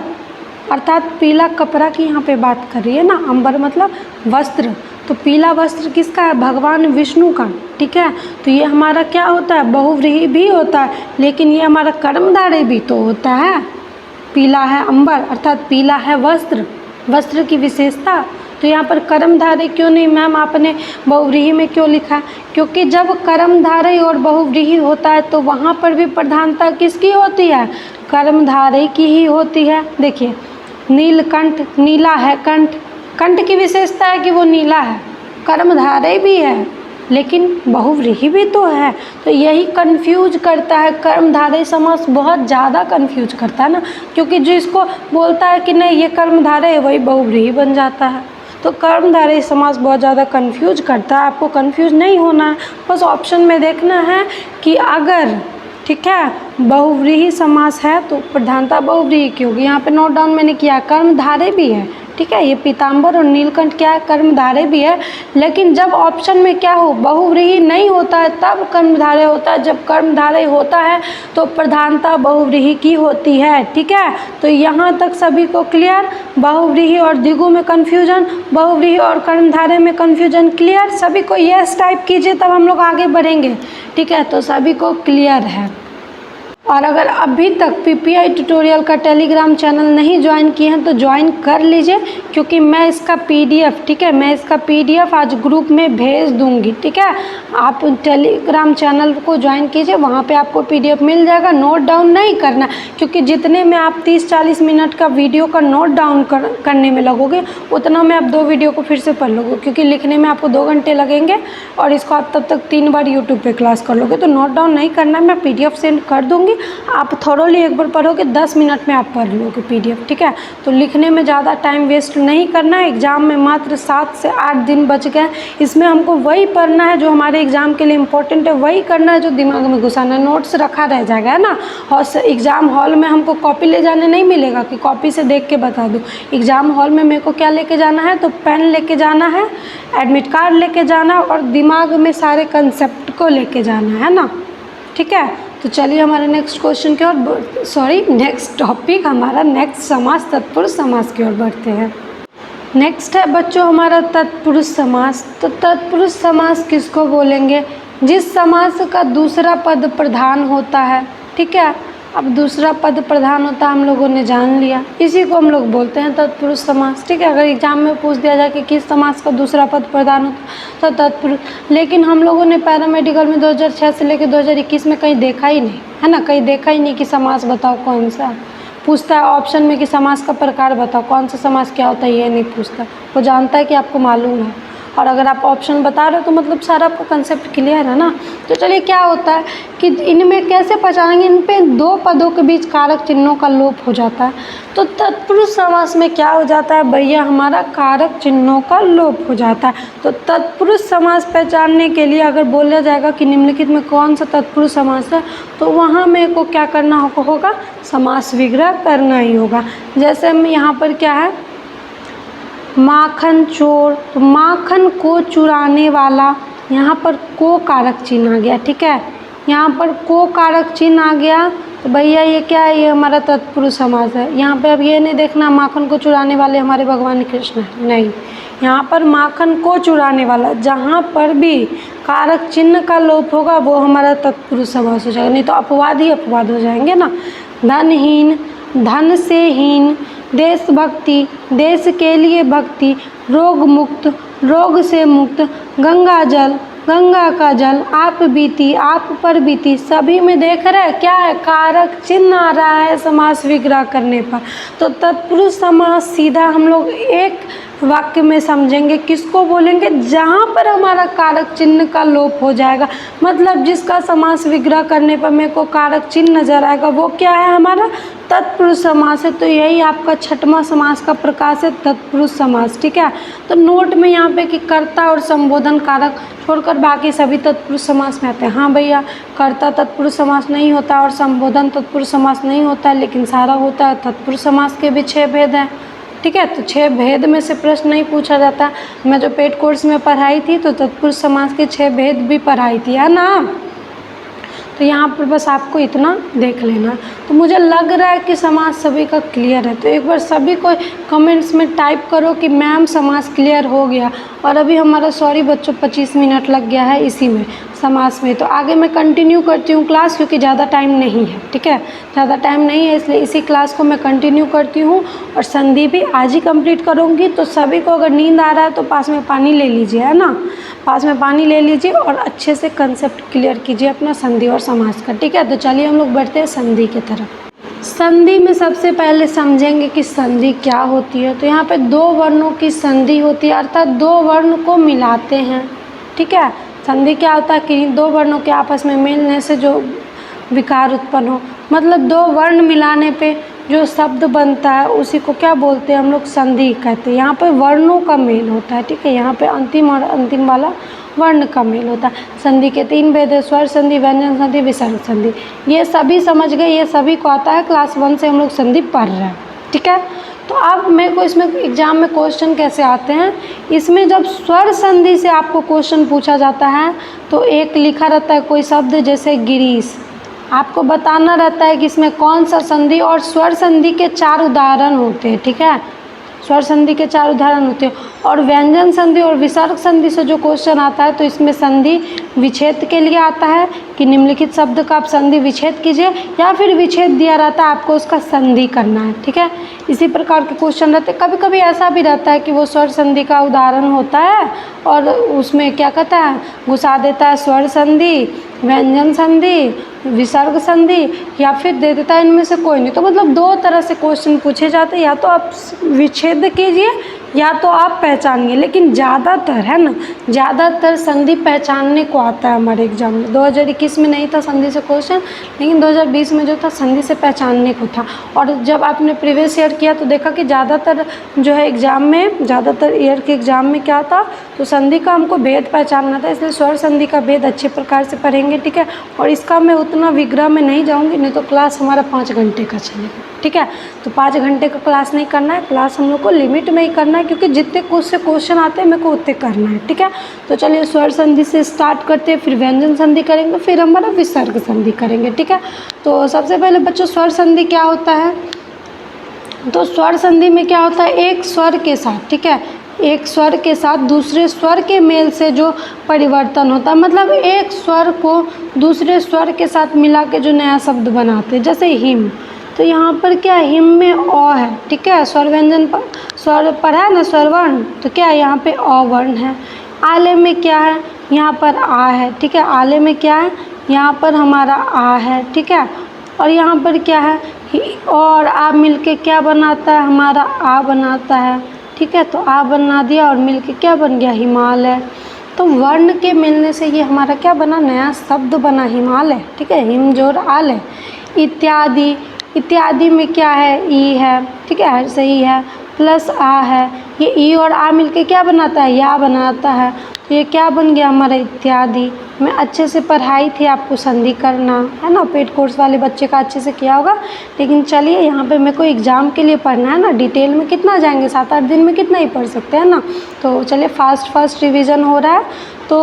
अर्थात पीला कपड़ा की यहाँ पे बात कर रही है ना। अंबर मतलब वस्त्र, तो पीला वस्त्र किसका है, भगवान विष्णु का, ठीक है। तो ये हमारा क्या होता है, बहुव्रीहि भी होता है, लेकिन ये हमारा कर्मधारय भी तो होता है। पीला है अंबर अर्थात पीला है वस्त्र, वस्त्र की विशेषता। तो यहाँ पर कर्मधारय क्यों नहीं मैम आपने बहुव्रीहि में क्यों लिखा, क्योंकि जब कर्मधारय और बहुव्रीहि होता है तो वहाँ पर भी प्रधानता किसकी होती है, कर्मधारय की ही होती है। देखिए नीलकंठ, नीला है कंठ, कंठ की विशेषता है कि वो नीला है, कर्मधारय भी है लेकिन बहुव्रीहि भी तो है। तो यही कंफ्यूज करता है, कर्मधारय समास बहुत ज़्यादा कंफ्यूज करता है ना, क्योंकि जो इसको बोलता है कि नहीं ये कर्मधारय है वही बहुव्रीहि बन जाता है। तो कर्मधारय समास बहुत ज़्यादा कंफ्यूज करता है। आपको कंफ्यूज नहीं होना है, बस ऑप्शन में देखना है कि अगर, ठीक है, बहुव्रीहि समास है तो प्रधानता बहुव्रीहि की होगी। यहाँ पे नोट डाउन मैंने किया, कर्मधारय भी है, ठीक है। ये पीताम्बर और नीलकंठ क्या है, कर्मधारय भी है, लेकिन जब ऑप्शन में क्या हो, बहुव्रीहि नहीं होता है तब कर्मधारय होता है, जब कर्मधारय होता है तो प्रधानता बहुव्रीहि की होती है, ठीक है। तो यहाँ तक सभी को क्लियर, बहुव्रीहि और द्विगु में कन्फ्यूजन, बहुव्रीहि और कर्मधारय में कन्फ्यूजन क्लियर। सभी को यस टाइप कीजिए तब हम लोग आगे बढ़ेंगे, ठीक है। तो सभी को क्लियर है। और अगर अभी तक पीपीआई ट्यूटोरियल का टेलीग्राम चैनल नहीं ज्वाइन किए हैं तो ज्वाइन कर लीजिए, क्योंकि मैं इसका पीडीएफ, ठीक है, मैं इसका पीडीएफ आज ग्रुप में भेज दूंगी, ठीक है। आप टेलीग्राम चैनल को ज्वाइन कीजिए, वहाँ पे आपको पीडीएफ मिल जाएगा। नोट डाउन नहीं करना, क्योंकि जितने में आप 30-40 मिनट का वीडियो का नोट डाउन करने में लगोगे उतना में आप 2 वीडियो को फिर से पढ़ लोगे, क्योंकि लिखने में आपको 2 घंटे लगेंगे और इसको आप तब तक 3 बार यूट्यूब पर क्लास कर लोगे। तो नोट डाउन नहीं करना, मैं पीडीएफ सेंड कर दूँगी, आप थोरोली एक बार पढ़ोगे, 10 मिनट में आप पढ़ लोगे पीडीएफ, ठीक है। तो लिखने में ज़्यादा टाइम वेस्ट नहीं करना है। एग्ज़ाम में मात्र 7 से 8 दिन बच गए, इसमें हमको वही पढ़ना है जो हमारे एग्ज़ाम के लिए इम्पोर्टेंट है, वही करना है जो दिमाग में घुसाना है। नोट्स रखा रह जाएगा, है ना। और एग्ज़ाम हॉल में हमको कॉपी ले जाने नहीं मिलेगा कि कॉपी से देख के बता दूँ। एग्ज़ाम हॉल में मेरे को क्या लेके जाना है, तो पेन लेके जाना है, एडमिट कार्ड लेके जाना है और दिमाग में सारे कंसेप्ट को लेके जाना है ना, ठीक है। तो चलिए हमारे नेक्स्ट क्वेश्चन की ओर, नेक्स्ट टॉपिक हमारा नेक्स्ट समास तत्पुरुष समास की ओर बढ़ते हैं। नेक्स्ट है बच्चों हमारा तत्पुरुष समास। तो तत्पुरुष समास किसको बोलेंगे, जिस समास का दूसरा पद प्रधान होता है, ठीक है। अब दूसरा पद प्रधान होता है हम लोगों ने जान लिया, इसी को हम लोग बोलते हैं तत्पुरुष समास, ठीक है। अगर एग्जाम में पूछ दिया जाए कि किस समास का दूसरा पद प्रधान होता तो तत्पुरुष, लेकिन हम लोगों ने पैरामेडिकल में 2006 से लेकर 2021 में कहीं देखा ही नहीं, है ना, कहीं देखा ही नहीं कि समास बताओ कौन सा। पूछता है ऑप्शन में कि समास का प्रकार बताओ, कौन सा समास क्या होता है ये नहीं पूछता, वो जानता है कि आपको मालूम है। और अगर आप ऑप्शन बता रहे हो तो मतलब सारा आपका कंसेप्ट क्लियर है ना। तो चलिए क्या होता है कि इनमें कैसे पहचानेंगे, इन पे दो पदों के बीच कारक चिन्हों का लोप हो जाता है। तो तत्पुरुष समास में क्या हो जाता है भैया, हमारा कारक चिन्हों का लोप हो जाता है। तो तत्पुरुष समास पहचानने के लिए अगर बोला जाएगा कि निम्नलिखित में कौन सा तत्पुरुष समास है, तो वहाँ मेरे को क्या करना होगा, समास विग्रह करना ही होगा। जैसे हम यहाँ पर क्या है, माखन चोर, तो माखन को चुराने वाला, यहाँ पर को कारक चिन्ह आ गया, ठीक है, यहाँ पर को कारक चिन्ह आ गया, तो भैया ये क्या है, ये हमारा तत्पुरुष समास है। यहाँ पे अब ये नहीं देखना माखन को चुराने वाले हमारे भगवान कृष्ण है, नहीं, यहाँ पर माखन को चुराने वाला, जहाँ पर भी कारक चिन्ह का लोप होगा वो हमारा तत्पुरुष समास हो जाएगा, नहीं तो अपवाद ही अपवाद हो जाएंगे ना। धनहीन, धन से हीन, देशभक्ति, देश के लिए भक्ति, रोग मुक्त, रोग से मुक्त, गंगा जल, गंगा का जल, आप बीती, आप पर बीती, सभी में देख रहे हैं क्या है, कारक चिन्ह आ रहा है समास विग्रह करने पर। तो तत्पुरुष समास सीधा हम लोग एक वाक्य में समझेंगे, किसको बोलेंगे, जहाँ पर हमारा कारक चिन्ह का लोप हो जाएगा, मतलब जिसका समास विग्रह करने पर मेरे को कारक चिन्ह नजर आएगा, वो क्या है, हमारा तत्पुरुष समास है। तो यही आपका छठवां समास का प्रकार है, तत्पुरुष समास, ठीक है। तो नोट में यहाँ पे कि कर्ता और संबोधन कारक छोड़कर बाकी सभी तत्पुरुष समास में आते हैं। हाँ भैया, कर्ता तत्पुरुष समास नहीं होता और संबोधन तत्पुरुष समास नहीं होता है, लेकिन सारा होता है। तत्पुरुष समास के भी 6 भेद हैं, ठीक है। तो 6 भेद में से प्रश्न नहीं पूछा जाता। मैं जो पेड कोर्स में पढ़ाई थी तो तत्पुरुष समास के 6 भेद भी पढ़ाई थी, है ना। तो यहाँ पर बस आपको इतना देख लेना। तो मुझे लग रहा है कि समास सभी का क्लियर है। तो एक बार सभी को कमेंट्स में टाइप करो कि मैम समास क्लियर हो गया। और अभी हमारा सॉरी बच्चों 25 मिनट लग गया है इसी में समास में। तो आगे मैं कंटिन्यू करती हूँ क्लास, क्योंकि ज़्यादा टाइम नहीं है, ठीक है, ज़्यादा टाइम नहीं है, इसलिए इसी क्लास को मैं कंटिन्यू करती हूँ और संधि भी आज ही कंप्लीट करूँगी। तो सभी को अगर नींद आ रहा है तो पास में पानी ले लीजिए, है ना, पास में पानी ले लीजिए और अच्छे से कंसेप्ट क्लियर कीजिए अपना संधि और समास का, ठीक है। तो चलिए हम लोग बढ़ते हैं संधि की तरफ। संधि में सबसे पहले समझेंगे कि संधि क्या होती है। तो यहाँ पे 2 वर्णों की संधि होती है, अर्थात 2 वर्ण को मिलाते हैं, ठीक है। संधि क्या होता है कि 2 वर्णों के आपस में मिलने से जो विकार उत्पन्न हो, मतलब 2 वर्ण मिलाने पे जो शब्द बनता है उसी को क्या बोलते हैं हम लोग, संधि कहते हैं। यहाँ पे वर्णों का मेल होता है, ठीक है, यहाँ पे अंतिम और अंतिम वाला वर्ण का मेल होता है। संधि के 3 भेद है, स्वर संधि, व्यंजन संधि, विसर्ग संधि। ये सभी समझ गए, ये सभी को आता है, क्लास 1 से हम लोग संधि पढ़ रहे हैं, ठीक है। तो अब मेरे को इसमें एग्जाम में क्वेश्चन कैसे आते हैं, इसमें जब स्वर संधि से आपको क्वेश्चन पूछा जाता है तो एक लिखा रहता है कोई शब्द, जैसे गिरीश, आपको बताना रहता है कि इसमें कौन सा संधि, और स्वर संधि के 4 उदाहरण होते हैं, ठीक है, स्वर संधि के 4 उदाहरण होते हैं। और व्यंजन संधि और विसर्ग संधि से जो क्वेश्चन आता है तो इसमें संधि विच्छेद के लिए आता है कि निम्नलिखित शब्द का आप संधि विच्छेद कीजिए, या फिर विच्छेद दिया रहता है आपको उसका संधि करना है, ठीक है। इसी प्रकार के क्वेश्चन रहते हैं। कभी कभी ऐसा भी रहता है कि वो स्वर संधि का उदाहरण होता है और उसमें क्या कहता है, घुसा देता है स्वर संधि, व्यंजन संधि, विसर्ग संधि, या फिर दे देता है इनमें से कोई नहीं। तो मतलब 2 तरह से क्वेश्चन पूछे जाते हैं, या तो आप विच्छेद कीजिए या तो आप पहचानिए। लेकिन ज़्यादातर है ना, ज़्यादातर संधि पहचानने को आता है हमारे एग्जाम में। 2021 में नहीं था संधि से क्वेश्चन, लेकिन 2020 में जो था संधि से पहचानने को था। और जब आपने प्रीवियस ईयर किया तो देखा कि ज़्यादातर जो है एग्ज़ाम में, ज़्यादातर ईयर के एग्ज़ाम में क्या था, तो संधि का हमको भेद पहचानना था, इसलिए स्वर संधि का भेद अच्छे प्रकार से पढ़ेंगे, ठीक है। और इसका मैं उतना विग्रह में नहीं जाऊँगी, नहीं तो क्लास हमारा 5 घंटे का चलेगा, ठीक है। तो 5 घंटे का क्लास नहीं करना है, क्लास हम लोग को लिमिट में ही करना है, क्योंकि जितने क्वेश्चन आते हैं मेरे को उतने करना है, ठीक है। तो चलिए स्वर संधि से स्टार्ट करते हैं, फिर व्यंजन संधि करेंगे, फिर हमारा विसर्ग संधि करेंगे, ठीक है। तो सबसे पहले बच्चों स्वर संधि क्या होता है, तो स्वर संधि में क्या होता है, एक स्वर के साथ, ठीक है, एक स्वर के साथ दूसरे स्वर के मेल से जो परिवर्तन होता है, मतलब एक स्वर को दूसरे स्वर के साथ मिला के जो नया शब्द बनाते हैं, जैसे हिम। तो यहाँ पर क्या है, हिम में अ है, ठीक है, स्वर व्यंजन पर स्वर पढ़ा है ना, स्वर वर्ण, तो क्या है यहाँ पे अ वर्ण है। आले में क्या है, यहाँ पर आ है, ठीक है, आले में क्या है, यहाँ पर हमारा आ है, ठीक है। और यहाँ पर क्या है, और आ मिलके क्या बनाता है, हमारा आ बनाता है। ठीक है, तो आ बना दिया और मिलके क्या बन गया, हिमालय। तो वर्ण के मिलने से ये हमारा क्या बना, नया शब्द बना, हिमालय। ठीक है, हिम जोड़ आलय। इत्यादि, इत्यादि में क्या है, ई है। ठीक है, सही है, प्लस आ है। ये ई और आ मिलके क्या बनाता है, या बनाता है। तो ये क्या बन गया हमारा, इत्यादि। मैं अच्छे से पढ़ाई थी, आपको संधि करना है ना, पेड कोर्स वाले बच्चे का अच्छे से किया होगा। लेकिन चलिए, यहाँ पे मेरे को एग्ज़ाम के लिए पढ़ना है ना, डिटेल में कितना जाएंगे, 7-8 दिन में कितना ही पढ़ सकते हैं ना। तो चलिए, फास्ट रिवीजन हो रहा है। तो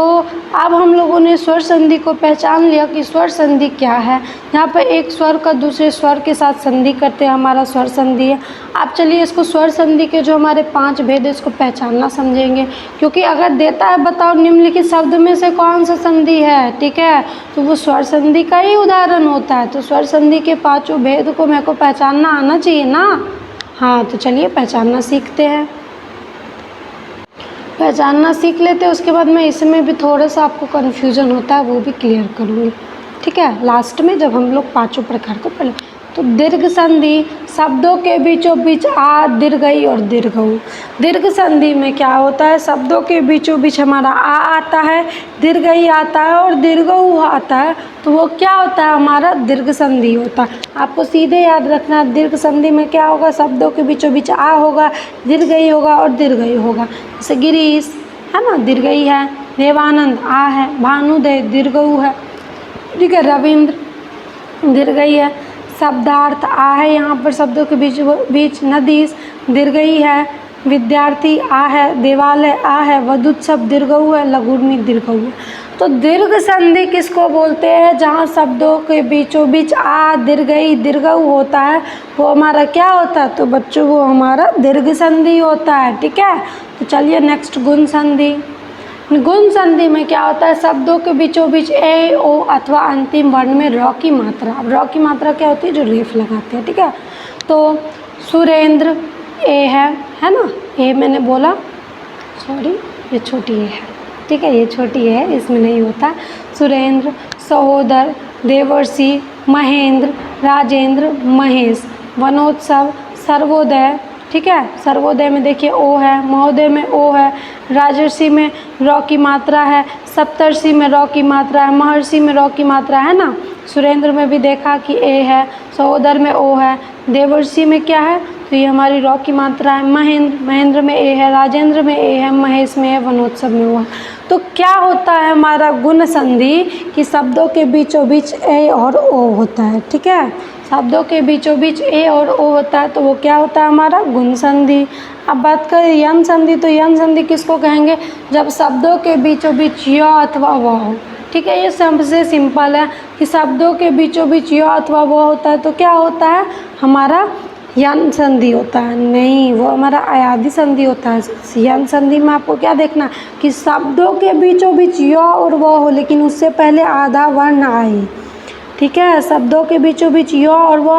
अब हम लोगों ने स्वर संधि को पहचान लिया कि स्वर संधि क्या है। यहाँ पर एक स्वर का दूसरे स्वर के साथ संधि करते हैं, हमारा स्वर संधि है। आप चलिए इसको स्वर संधि के जो हमारे 5 भेद है इसको पहचानना समझेंगे, क्योंकि अगर देता है बताओ निम्नलिखित शब्द में से कौन सा संधि है, ठीक है, तो वो स्वर संधि का ही उदाहरण होता है। तो स्वर संधि के 5 भेद को मेरे को पहचानना आना चाहिए ना। हाँ, तो चलिए पहचानना सीखते हैं। पहचानना सीख लेते हैं, उसके बाद मैं इसमें भी थोड़ा सा आपको कन्फ्यूजन होता है वो भी क्लियर करूँगी। ठीक है, लास्ट में जब हम लोग 5 प्रकार को पढ़े। तो दीर्घ संधि, शब्दों के बीचों बीच आ, दीर्घई और दीर्घऊ। दीर्घ संधि में क्या होता है, शब्दों के बीचों बीच हमारा आ आता है, दीर्घई आता है और दीर्घऊ आता है। तो वो क्या होता है, हमारा दीर्घ संधि होता है। आपको सीधे याद रखना, दीर्घ संधि में क्या होगा, शब्दों के बीचों बीच आ होगा, दीर्घई होगा और दीर्घई होगा। जैसे गिरीश है ना, दीर्घई है। देवानंद आ है। भानुदय दीर्घऊ है। ठीक है, रविंद्र दीर्घई है। शब्दार्थ आ है यहाँ पर शब्दों के बीच। नदीश दीर्घई है। विद्यार्थी आ है। देवालय आ है। वधुत्सव दीर्घऊ है। लघुर्मी दीर्घऊ है। तो दीर्घ संधि किसको बोलते हैं, जहाँ शब्दों के बीचों बीच आ, दीर्घई, दीर्घऊ होता है, वो हमारा क्या होता है, तो बच्चों वो हमारा दीर्घ संधि होता है। ठीक है, तो चलिए नेक्स्ट गुण संधि। गुण संधि में क्या होता है, शब्दों के बीचों बीच ए, ओ अथवा अंतिम वर्ण में र की मात्रा। अब र की मात्रा क्या होती है, जो रेफ लगाते हैं। ठीक है, तो सुरेंद्र ए है ना, ए मैंने बोला, सॉरी ये छोटी ए है। ठीक है, ये छोटी है, इसमें नहीं होता। सुरेंद्र, सहोदर, देवर्षि, महेंद्र, राजेंद्र, महेश, वनोत्सव, सर्वोदय। ठीक है, सर्वोदय में देखिए ओ है, महोदय में ओ है, राजर्षि में र की मात्रा है, सप्तर्षि में र की मात्रा है, महर्षि में र की मात्रा है ना। सुरेंद्र में भी देखा कि ए है, सहोदर में ओ है, देवर्षि में क्या है, तो ये हमारी र की मात्रा है। महेंद्र में ए है, राजेंद्र में ए है, महेश में है, वनोत्सव में ओ है। तो क्या होता है हमारा गुण संधि, कि शब्दों के बीचों बीच ए और ओ होता है। ठीक है, शब्दों के बीचों बीच ए और ओ होता है, तो वो क्या होता है हमारा गुण संधि। अब बात करें यन संधि, तो यन संधि किसको कहेंगे, जब शब्दों के बीचों बीच य अथवा व हो। ठीक है, ये सबसे सिंपल है कि शब्दों के बीचों बीच य अथवा व होता है तो क्या होता है, हमारा यन संधि होता है। नहीं, वो हमारा अयादि संधि होता है। यन संधि में आपको क्या देखना, कि शब्दों के बीचों बीच य और व हो, लेकिन उससे पहले आधा वर्ण आए। ठीक है, शब्दों के बीचों बीच य और व,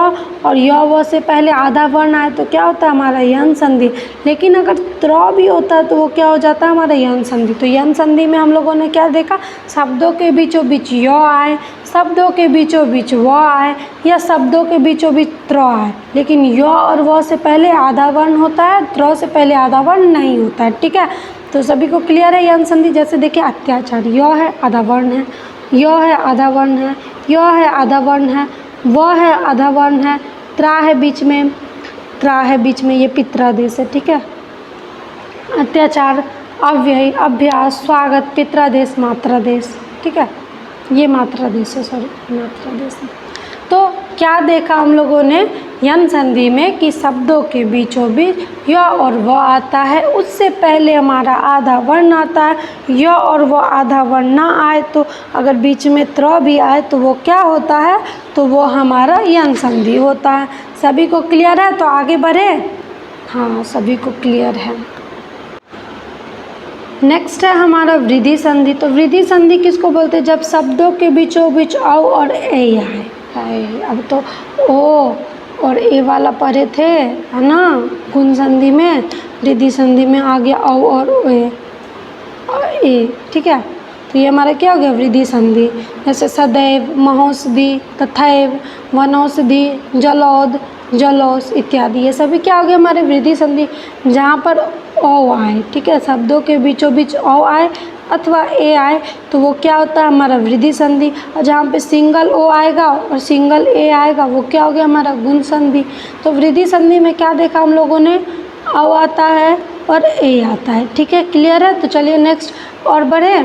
और य व से पहले आधा वर्ण आए तो क्या होता है हमारा यन संधि। लेकिन अगर त्र भी होता है तो वो क्या हो जाता है हमारा यन संधि। तो यन संधि में हम लोगों ने क्या देखा, शब्दों के बीचों बीच य आए, शब्दों के बीचों बीच व आए, या शब्दों के बीचों बीच त्र आए, लेकिन य और व से पहले आधा वर्ण होता है, त्र से पहले आधा वर्ण नहीं होता है। ठीक है, तो सभी को क्लियर है यन संधि। जैसे देखिए अत्याचार, य है आधा वर्ण है, य है आधा वर्ण है, य है आधा वर्ण है, व है आधा वर्ण है, त्रा है बीच में, त्रा है बीच में, ये पित्रादेश है। ठीक है, अत्याचार, अव्यय, अभ्यास, स्वागत, पित्रादेश, मात्रादेश। ठीक है, ये मात्रादेश है, सॉरी मात्रादेश है। तो क्या देखा हम लोगों ने यन संधि में, कि शब्दों के बीचों बीच य और व आता है, उससे पहले हमारा आधा वर्ण आता है। य और व आधा वर्ण ना आए तो अगर बीच में त्र भी आए तो वो क्या होता है, तो वो हमारा यन संधि होता है। सभी को क्लियर है, तो आगे बढ़े। हाँ, सभी को क्लियर है। नेक्स्ट है हमारा वृद्धि संधि। तो वृद्धि संधि किसको बोलते हैं, जब शब्दों के बीचों बीच औ और ए आए। अब तो ओ और ए वाला पढ़े थे, है ना, गुण संधि में। वृद्धि संधि में आ गया औ और ए। ठीक है, तो ये हमारा क्या हो गया, वृद्धि संधि। जैसे सदैव, महोषधि, तथैव, वनौषधि, जलौध, जलौस इत्यादि, ये सभी क्या हो गया हमारे वृद्धि संधि, जहाँ पर औ आए, ठीक है, शब्दों के बीचों बीच औ आए अथवा ए आए तो वो क्या होता है हमारा वृद्धि संधि। और जहाँ पे सिंगल ओ आएगा और सिंगल ए आएगा वो क्या हो गया हमारा गुण संधि। तो वृद्धि संधि में क्या देखा हम लोगों ने, औ आता है और ए आता है, ठीक है, क्लियर है। तो चलिए नेक्स्ट और बढ़े।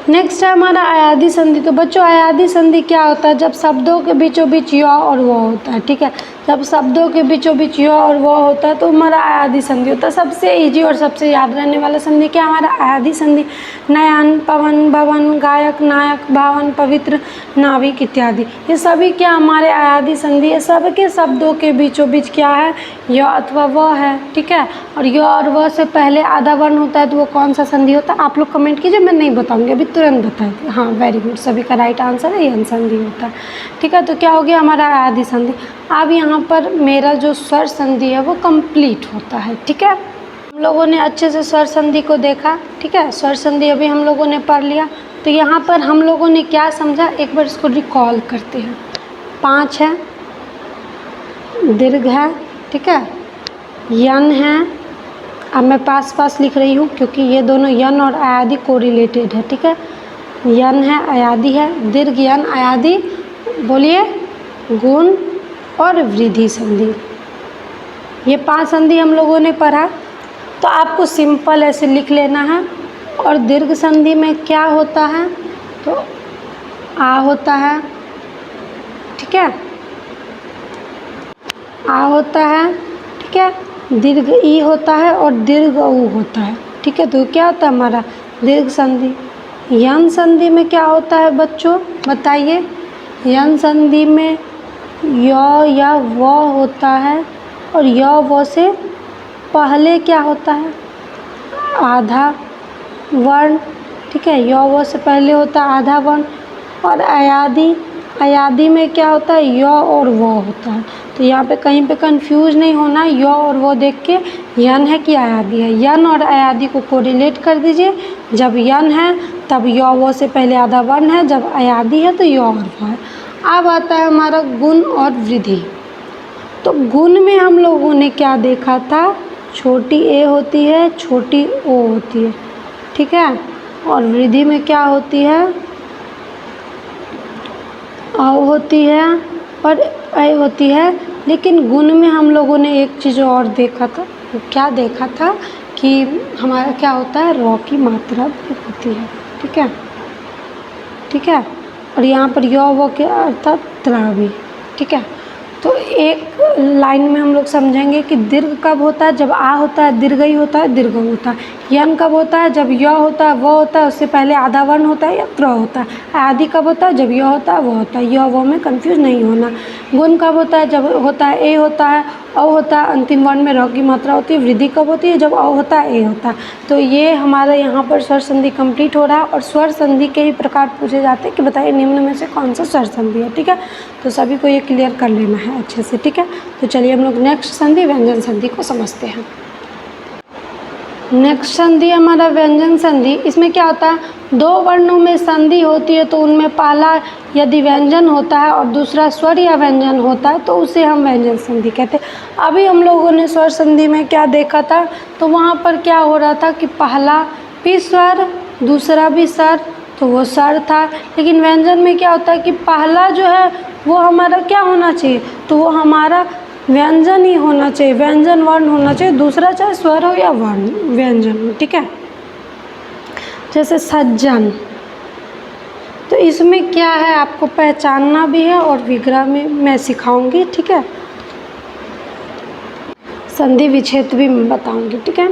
नेक्स्ट है हमारा अयादी संधि। तो बच्चों अयादी संधि क्या होता है, जब शब्दों के बीचों बीच य और व होता है, ठीक है, जब शब्दों के बीचों बीच य और व होता है तो हमारा अयादी संधि होता है। सबसे इजी और सबसे याद रहने वाला संधि क्या हमारा अयादी संधि। नयन, पवन, भवन, गायक, नायक, भावन, पवित्र, नाविक इत्यादि, ये सभी क्या हमारे अयादी संधि है। सबके शब्दों के बीचों बीच क्या है, य अथवा व है, ठीक है, और य और व से पहले आधा वर्ण होता है तो वो कौन सा संधि होता है, आप लोग कमेंट कीजिए, मैं नहीं बताऊंगी अभी, तुरंत बताएंगे। हाँ वेरी गुड, सभी का राइट आंसर है यन संधि होता है, ठीक है। तो क्या हो गया हमारा अयादी संधि। अब यहाँ पर मेरा जो स्वर संधि है वो कंप्लीट होता है, ठीक है। हम लोगों ने अच्छे से स्वर संधि को देखा, ठीक है, स्वर संधि अभी हम लोगों ने पढ़ लिया। तो यहाँ पर हम लोगों ने क्या समझा, एक बार इसको रिकॉल करते हैं। 5 है, दीर्घ है, ठीक है, यन है, अब मैं पास पास लिख रही हूँ क्योंकि ये दोनों यन और अयादी को रिलेटेड है, ठीक है, यन है, अयादी है, दीर्घ यन अयादी, बोलिए, गुण और वृद्धि संधि। ये 5 संधि हम लोगों ने पढ़ा। तो आपको सिंपल ऐसे लिख लेना है। और दीर्घ संधि में क्या होता है, तो आ होता है, ठीक है, आ होता है, ठीक है, दीर्घ ई होता है और दीर्घ ऊ होता है, ठीक है। तो क्या होता है हमारा दीर्घ संधि। यन संधि में क्या होता है बच्चों, बताइए। यन संधि में य या व होता है और य व से पहले क्या होता है, आधा वर्ण, ठीक है, य व से पहले होता है आधा वर्ण। और अयादी, अयादी में क्या होता है, य और व होता है। तो यहाँ पे कहीं पे कंफ्यूज नहीं होना, य और वो देख के यन है कि अयादी है। यन और अयादी को कोरिलेट कर दीजिए। जब यन है तब य वो से पहले आधा वर्ण है, जब अयादी है तो य और वो है। अब आता है हमारा गुण और वृद्धि। तो गुण में हम लोगों ने क्या देखा था, छोटी ए होती है, छोटी ओ होती है, ठीक है, और वृद्धि में क्या होती है, औ होती है और ऐ होती है। लेकिन गुण में हम लोगों ने एक चीज़ और देखा था, क्या देखा था कि हमारा क्या होता है, रॉ की मात्रा भी होती है, ठीक है, ठीक है, और यहाँ पर य व के अर्थात त्रावी, ठीक है। तो एक लाइन में हम लोग समझेंगे कि दीर्घ कब होता है, जब आ होता है, दीर्घ ही होता है, दीर्घ होता है। यन कब होता है, जब य होता है, व होता है, उससे पहले आधा वर्ण होता है या त्र होता है। आदि कब होता है, जब य होता है, वो होता है, य वो में कंफ्यूज नहीं होना। गुण कब होता है, जब होता है ए होता है, औ होता है, अंतिम वर्ण में र की मात्रा होती है। वृद्धि कब होती है, जब औ होता है, ए होता है। तो ये हमारा यहाँ पर स्वर संधि कंप्लीट हो रहा है। और स्वर संधि के ही प्रकार पूछे जाते हैं कि बताइए निम्न में से कौन सा स्वर संधि है, ठीक है। तो सभी को ये क्लियर कर लेना है अच्छे से, ठीक है। तो चलिए हम लोग नेक्स्ट संधि व्यंजन संधि को समझते हैं। नेक्स्ट संधि हमारा व्यंजन संधि। इसमें क्या होता है, दो वर्णों में संधि होती है तो उनमें पहला यदि व्यंजन होता है और दूसरा स्वर या व्यंजन होता है तो उसे हम व्यंजन संधि कहते हैं। अभी हम लोगों ने स्वर संधि में क्या देखा था, तो वहाँ पर क्या हो रहा था कि पहला भी स्वर दूसरा भी स्वर, तो वो स्वर था। लेकिन व्यंजन में क्या होता है कि पहला जो है वो हमारा क्या होना चाहिए, तो वो हमारा व्यंजन ही होना चाहिए, व्यंजन वर्ण होना चाहिए, दूसरा चाहे स्वर हो या वर्ण व्यंजन हो, ठीक है। जैसे सज्जन, तो इसमें क्या है आपको पहचानना भी है और विग्रह में मैं सिखाऊंगी, ठीक है। संधि विच्छेद भी मैं बताऊंगी, ठीक है।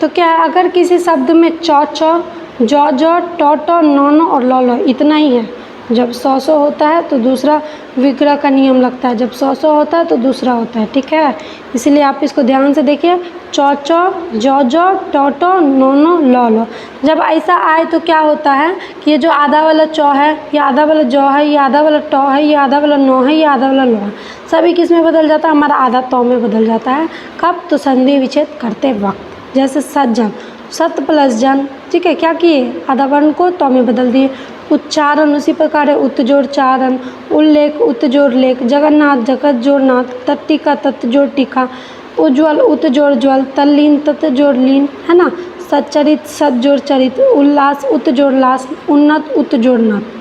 तो क्या है, अगर किसी शब्द में च च, ज ज, ट ट, न न और ल ल इतना ही है, जब सौ होता है तो दूसरा विग्रह का नियम लगता है, जब सौ होता है तो दूसरा होता है, ठीक है। इसलिए आप इसको ध्यान से देखिए, च च, ज ज, ट ट, न न, ल ल। जब ऐसा आए तो क्या होता है कि ये जो आधा वाला च है, ये आधा वाला ज है, ये आधा वाला ट है, ये आधा वाला न है, ये आधा वाला ल है, सभी किस में बदल जाता है, हमारा आधा त में बदल जाता है। कब, तो संधि विच्छेद करते वक्त। जैसे सज्जन, सत प्लस जन, ठीक है, क्या किए, आधा वर्ण को तो में बदल दिए। उच्चारण उसी प्रकार है, उत जोड़ चारण, उल्लेख उत जोड़ लेख, जगन्नाथ जगत जोड़ नाथ, तट्टिका तत् जोड़ टीका, उज्ज्वल उत जोड़ ज्वल, तल्लीन तत् जोड़ लीन, है ना। सच्चरित सत जोड़ चरित, उल्लास उत जोड़ लास, उन्नत उत जोड़ नत।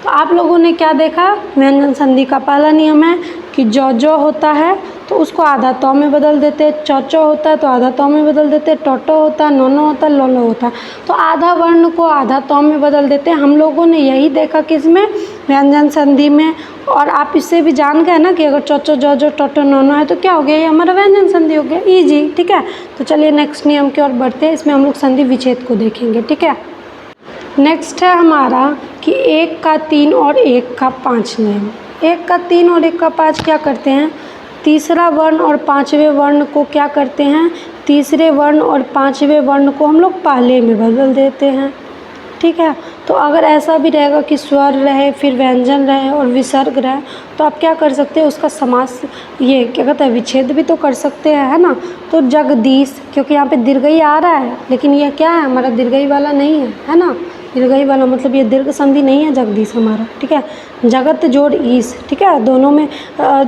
तो आप लोगों ने क्या देखा, व्यंजन संधि का पहला नियम है कि जो होता है तो उसको आधा तो में बदल देते, चौ होता है तो आधा तो में बदल देते, टोटो होता है, नोनो होता है, लोलो होता है, तो आधा वर्ण को आधा तो में बदल देते। हम लोगों ने यही देखा किसमें, व्यंजन संधि में। और आप इससे भी जान गए ना कि अगर चौचो जो टोटो नोनो है तो क्या हो गया, ये हमारा व्यंजन संधि हो गया, ईजी, ठीक है। तो चलिए नेक्स्ट नियम की ओर बढ़ते हैं, इसमें हम लोग संधि विच्छेद को देखेंगे, ठीक है। नेक्स्ट है हमारा कि 1 का 3 और 1 का 5 नियम। 1 का 3 और 1 का 5 क्या करते हैं, तीसरा वर्ण और पांचवें वर्ण को क्या करते हैं, तीसरे वर्ण और पांचवें वर्ण को हम लोग पहले में बदल देते हैं, ठीक है। तो अगर ऐसा भी रहेगा कि स्वर रहे, फिर व्यंजन रहे और विसर्ग रहे, तो आप क्या कर सकते हैं, उसका समास ये क्या कहते हैं, विच्छेद भी तो कर सकते हैं, है ना। तो जगदीश, क्योंकि यहाँ पे दीर्घई आ रहा है, लेकिन यह क्या है, हमारा दीर्घई वाला नहीं है ना। दीर्घई वाला मतलब ये दीर्घ संधि नहीं है जगदीश हमारा, ठीक है। जगत जोड़ ईस, ठीक है, दोनों में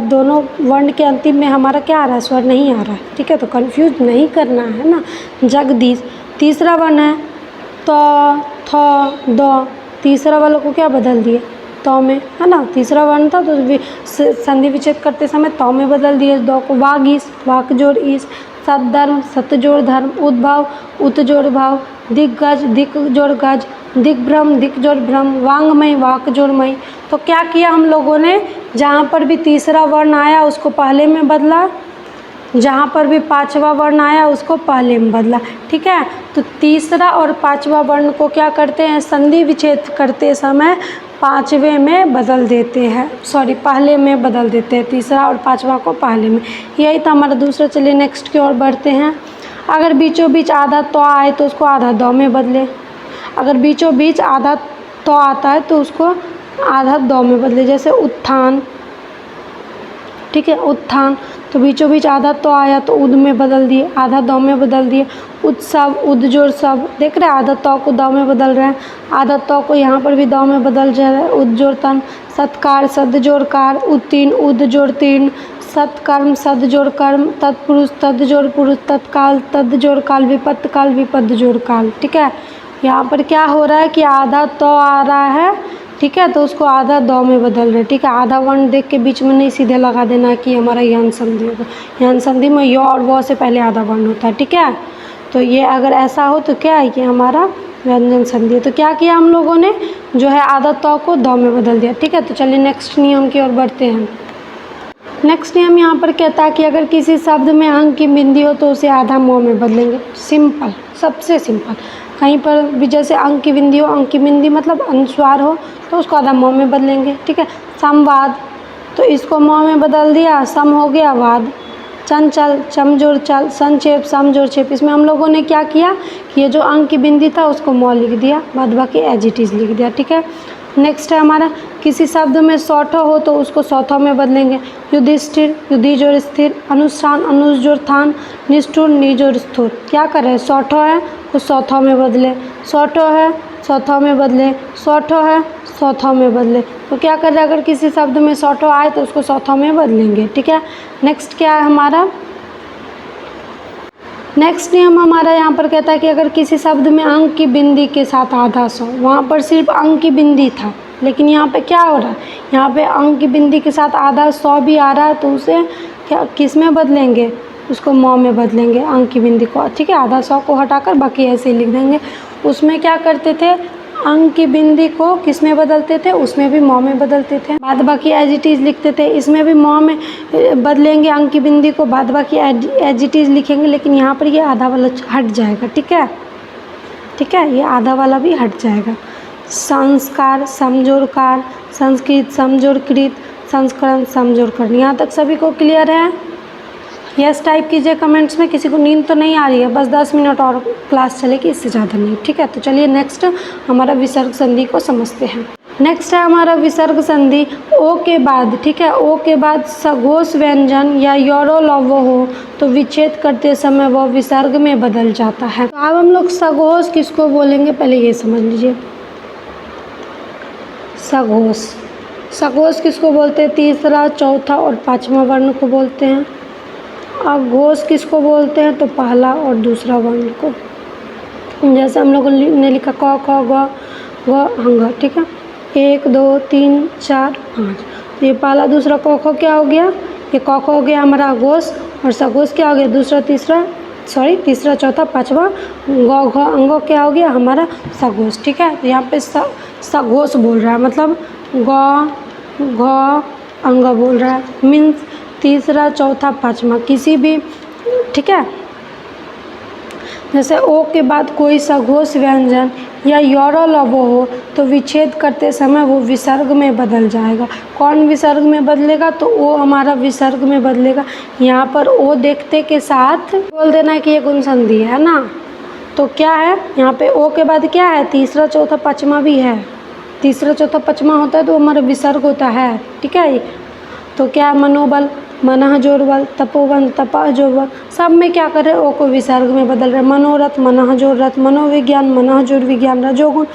दोनों वर्ण के अंतिम में हमारा क्या आ रहा है, स्वर नहीं आ रहा है, ठीक है। तो कंफ्यूज नहीं करना है ना। जगदीश, तीसरा वर्ण है तो, थ, द, तीसरा वालों को क्या बदल दिए, तो में, है ना। तीसरा वर्ण था तो संधि विच्छेद करते समय तो में बदल दिए। दो को वागीस, वाक जोड़ ईस, सद्धर्म सत जोड़ धर्म, उद्भाव उत जोड़ भाव, दिग्गज दिक जोड़ गज, दिग्भ्रम दिक जोड़ भ्रम, वांगमय वाक जोड़ मई। तो क्या किया हम लोगों ने, जहाँ पर भी तीसरा वर्ण आया उसको पहले में बदला, जहाँ पर भी पांचवा वर्ण आया उसको पहले में बदला, ठीक है। तो तीसरा और पांचवा वर्ण को क्या करते हैं, संधि विच्छेद करते समय पांचवें में बदल देते हैं, सॉरी पहले में बदल देते हैं, तीसरा और पांचवा को पहले में। यही था हमारा दूसरा। चलिए नेक्स्ट की ओर बढ़ते हैं। अगर बीचों बीच आधा तो आए तो उसको आधा दो में बदले, अगर बीचों बीच आधा तो आता है तो उसको आधा दो में बदले, जैसे उत्थान, ठीक है, उत्थान, तो बीचों बीच आधा तो आया तो उद में बदल दिए, आधा दो में बदल दिए। उत्सव उद जोड़ सब, देख रहे हैं, आधा तो को दो में बदल रहे हैं, आधा तो को यहाँ पर भी दो में बदल जा रहा है। उद जोड़ तन, सत्कार सद जोड़ कार, उत्तीन उद जोड़ तीन, सत्कर्म सद जोड़ कर्म, तत्पुरुष तद जोड़ पुरुष, तत्काल तद जोड़ काल, विपत्त काल विपद जोड़ काल, ठीक है। यहाँ पर क्या हो रहा है कि आधा तो आ रहा है, ठीक है, तो उसको आधा दो में बदल रहे, ठीक है। आधा वर्ण देख के बीच में नहीं सीधे लगा देना कि हमारा यन संधि होगा, यन संधि में य और व से पहले आधा वर्ण होता है, ठीक है। तो ये अगर ऐसा हो तो क्या है कि हमारा व्यंजन संधि है। तो क्या किया हम लोगों ने, जो है आधा तो को दो में बदल दिया, ठीक है। तो चलिए नेक्स्ट नियम की ओर बढ़ते हैं। नेक्स्ट नियम यहाँ पर कहता है कि अगर किसी शब्द में अंक की बिंदी हो तो उसे आधा म में बदलेंगे। सिंपल, सबसे सिंपल। कहीं पर भी जैसे अंक की बिंदी हो, अंक की बिंदी मतलब अनुस्वार हो तो उसको आधा म में बदलेंगे, ठीक है। संवाद, तो इसको म में बदल दिया, सम हो गया वाद। चंचल, चमजोर चल, संक्षेप समजोर छेप, इसमें हम लोगों ने क्या किया कि ये जो अंक की बिंदी था उसको म लिख दिया, बाद बाकी एज इट इज़ लिख दिया, ठीक है। नेक्स्ट है हमारा, किसी शब्द में सौठो हो तो उसको सौथो में बदलेंगे। युधिष्ठिर, युधि जोड़ स्थिर, अनुष्ठान अनुज जोड़ थान, निष्ठुर निजोड़ स्थूर। क्या कर रहे हैं, सौठो है तो सौथो में बदले, सौठो है सौथो में बदले, सौठो है सौथो में बदले। तो क्या कर रहे हैं, अगर किसी शब्द में सौठो आए तो उसको सौथो में बदलेंगे, ठीक है। नेक्स्ट क्या है हमारा, नेक्स्ट नियम हमारा यहाँ पर कहता है कि अगर किसी शब्द में अंक की बिंदी के साथ आधा सौ, वहाँ पर सिर्फ अंक की बिंदी था, लेकिन यहाँ पे क्या हो रहा है, यहाँ पे अंक की बिंदी के साथ आधा सौ भी आ रहा है, तो उसे क्या किस में बदलेंगे, उसको म में बदलेंगे, अंक की बिंदी को, ठीक है। आधा सौ को हटाकर बाकी ऐसे ही लिख देंगे। उसमें क्या करते थे, अंक की बिंदी को किस में बदलते थे, उसमें भी म में बदलते थे, बाद बाकी एज इट इज़ लिखते थे। इसमें भी म में बदलेंगे अंक की बिंदी को, बाद बाकी एज इट इज़ लिखेंगे, लेकिन यहाँ पर ये आधा वाला हट जाएगा, ठीक है, ठीक है, ये आधा वाला भी हट जाएगा। संस्कार समजोड़कार, संस्कृत समजोड़कृत, संस्करण समजोड़करण। यहाँ तक सभी को क्लियर है? यस टाइप कीजिए कमेंट्स में। किसी को नींद तो नहीं आ रही है, बस 10 मिनट और क्लास चलेगी, इससे ज़्यादा नहीं, ठीक है। तो चलिए नेक्स्ट हमारा विसर्ग संधि को समझते हैं। नेक्स्ट है हमारा विसर्ग संधि। ओ के बाद, ठीक है, ओ के बाद सघोष व्यंजन या यौरलव हो तो विच्छेद करते समय वह विसर्ग में बदल जाता है। तो अब हम लोग सघोष किसको बोलेंगे पहले ये समझ लीजिए। सघोष, सघोष किसको बोलते हैं? तीसरा, चौथा और पांचवा वर्ण को बोलते हैं। अघोष किसको बोलते हैं? तो पहला और दूसरा वर्ण को। जैसे हम लोगों ने लिखा क ख ग घ हंग, ठीक है, 1 2 3 4 5। तो ये पहला दूसरा क ख क्या हो गया? ये क ख हो गया हमारा अघोष, और सघोष क्या हो गया? दूसरा तीसरा चौथा पांचवा ग घ अंग क्या हो गया? हमारा सघोष, ठीक है। तो यहाँ पे सघोष बोल रहा है, मतलब ग घ अंग बोल रहा है, मीन्स तीसरा चौथा पांचवा किसी भी, ठीक है। जैसे ओ के बाद कोई सघोष व्यंजन या यौरलव हो तो विच्छेद करते समय वो विसर्ग में बदल जाएगा। कौन विसर्ग में बदलेगा? तो ओ हमारा विसर्ग में बदलेगा। यहाँ पर ओ देखते के साथ बोल देना है कि ये गुण संधि है ना। तो क्या है यहाँ पे? ओ के बाद क्या है? तीसरा चौथा पांचवा भी है। तीसरा चौथा पांचवा होता है तो हमारा विसर्ग होता है, ठीक है। तो क्या? मनोबल, मनः जोर बल, तपोवन, तपः जोर बल, सब में क्या कर रहे हैं? ओ को विसर्ग में बदल रहे हैं। मनोरथ, मनः जोर रथ, मनोविज्ञान, मनः जोर विज्ञान, रजोगुण।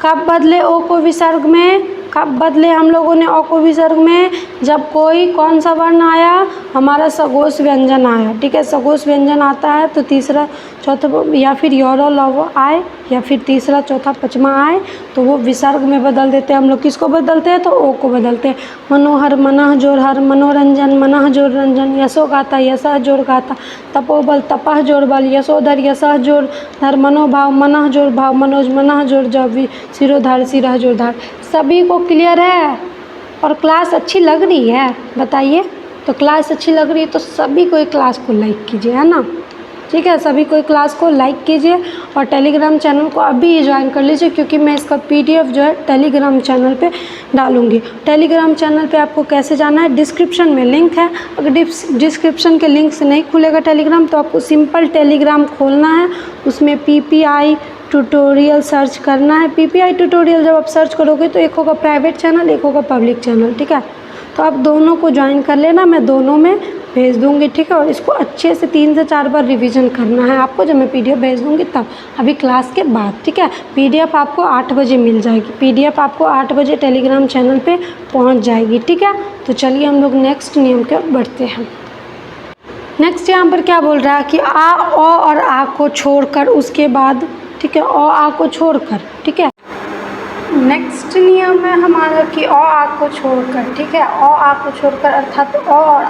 कब बदले ओ को विसर्ग में? कब बदले हम लोगों ने ओ को विसर्ग में? जब कोई कौन सा वर्ण आया? हमारा सघोष व्यंजन आया, ठीक है। सघोष व्यंजन आता है तो तीसरा चौथा या फिर यौरलव आए या फिर तीसरा चौथा पांचवा आए तो वो विसर्ग में बदल देते हैं। हम लोग किसको बदलते हैं? तो ओ को बदलते हैं। मनोहर, मनः जोर हर, मनोरंजन, मनः जोर रंजन, यशोगाथा, यशः जोर गाथा, तपोबल, तपः जोर बल, यशोधर, यशः जोर धर, मनोभाव, मनः जोर भाव, मनोज, मनः जोर जव, सिरोधार, सिरः जोर धार। सभी को क्लियर है और क्लास अच्छी लग रही है? बताइए। तो क्लास अच्छी लग रही है तो सभी को क्लास को लाइक कीजिए, है ना, ठीक है। सभी को क्लास को लाइक कीजिए और टेलीग्राम चैनल को अभी ज्वाइन कर लीजिए, क्योंकि मैं इसका PDF जो है टेलीग्राम चैनल पे डालूंगी। टेलीग्राम चैनल पे आपको कैसे जाना है? डिस्क्रिप्शन में लिंक है। अगर डिस्क्रिप्शन के लिंक से नहीं खुलेगा टेलीग्राम तो आपको सिंपल टेलीग्राम खोलना है, उसमें PPI ट्यूटोरियल सर्च करना है। PPI ट्यूटोरियल जब आप सर्च करोगे तो एक होगा प्राइवेट चैनल, एक होगा पब्लिक चैनल, ठीक है। तो आप दोनों को ज्वाइन कर लेना, मैं दोनों में भेज दूंगी, ठीक है। और इसको अच्छे से 3 से 4 बार रिवीजन करना है आपको, जब मैं PDF भेज दूंगी तब, अभी क्लास के बाद, ठीक है। PDF आपको 8 बजे मिल जाएगी। PDF आपको 8 बजे टेलीग्राम चैनल पे पहुंच जाएगी, ठीक है। तो चलिए हम लोग नेक्स्ट नियम के बढ़ते हैं। नेक्स्ट यहाँ पर क्या बोल रहा है कि आ, ओ और आ को छोड़कर उसके बाद, ठीक है, ओ आ को छोड़कर, ठीक है। नेक्स्ट नियम है हमारा कि ओ आ को छोड़कर, ठीक है, ओ आ को छोड़कर अर्थात ओ और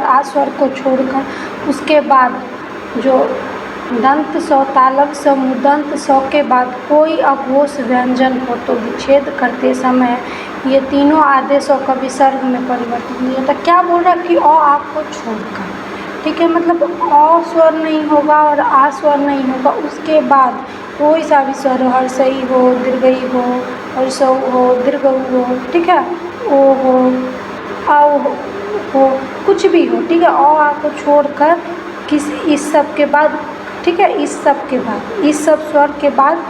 आ स्वर को छोड़कर उसके बाद जो दंत सौ, तालव्य सौ, मूर्धन्य सौ के बाद कोई अघोष व्यंजन हो तो विच्छेद करते समय ये तीनों आदेशों का विसर्ग में परिवर्तन नहीं होता। क्या बोल रहा है कि ओ आ को छोड़कर, ठीक है, मतलब अ स्वर नहीं होगा और आ स्वर नहीं होगा, उसके बाद कोई सा भी स्वर हो, हर्षई हो, दीर्घई हो, हर्षौ हो, दीर्घऊ हो, ठीक है, ओ हो, आओ हो, कुछ भी हो, ठीक है। अ आ को छोड़कर इस सब के बाद, ठीक है, इस सब स्वर के बाद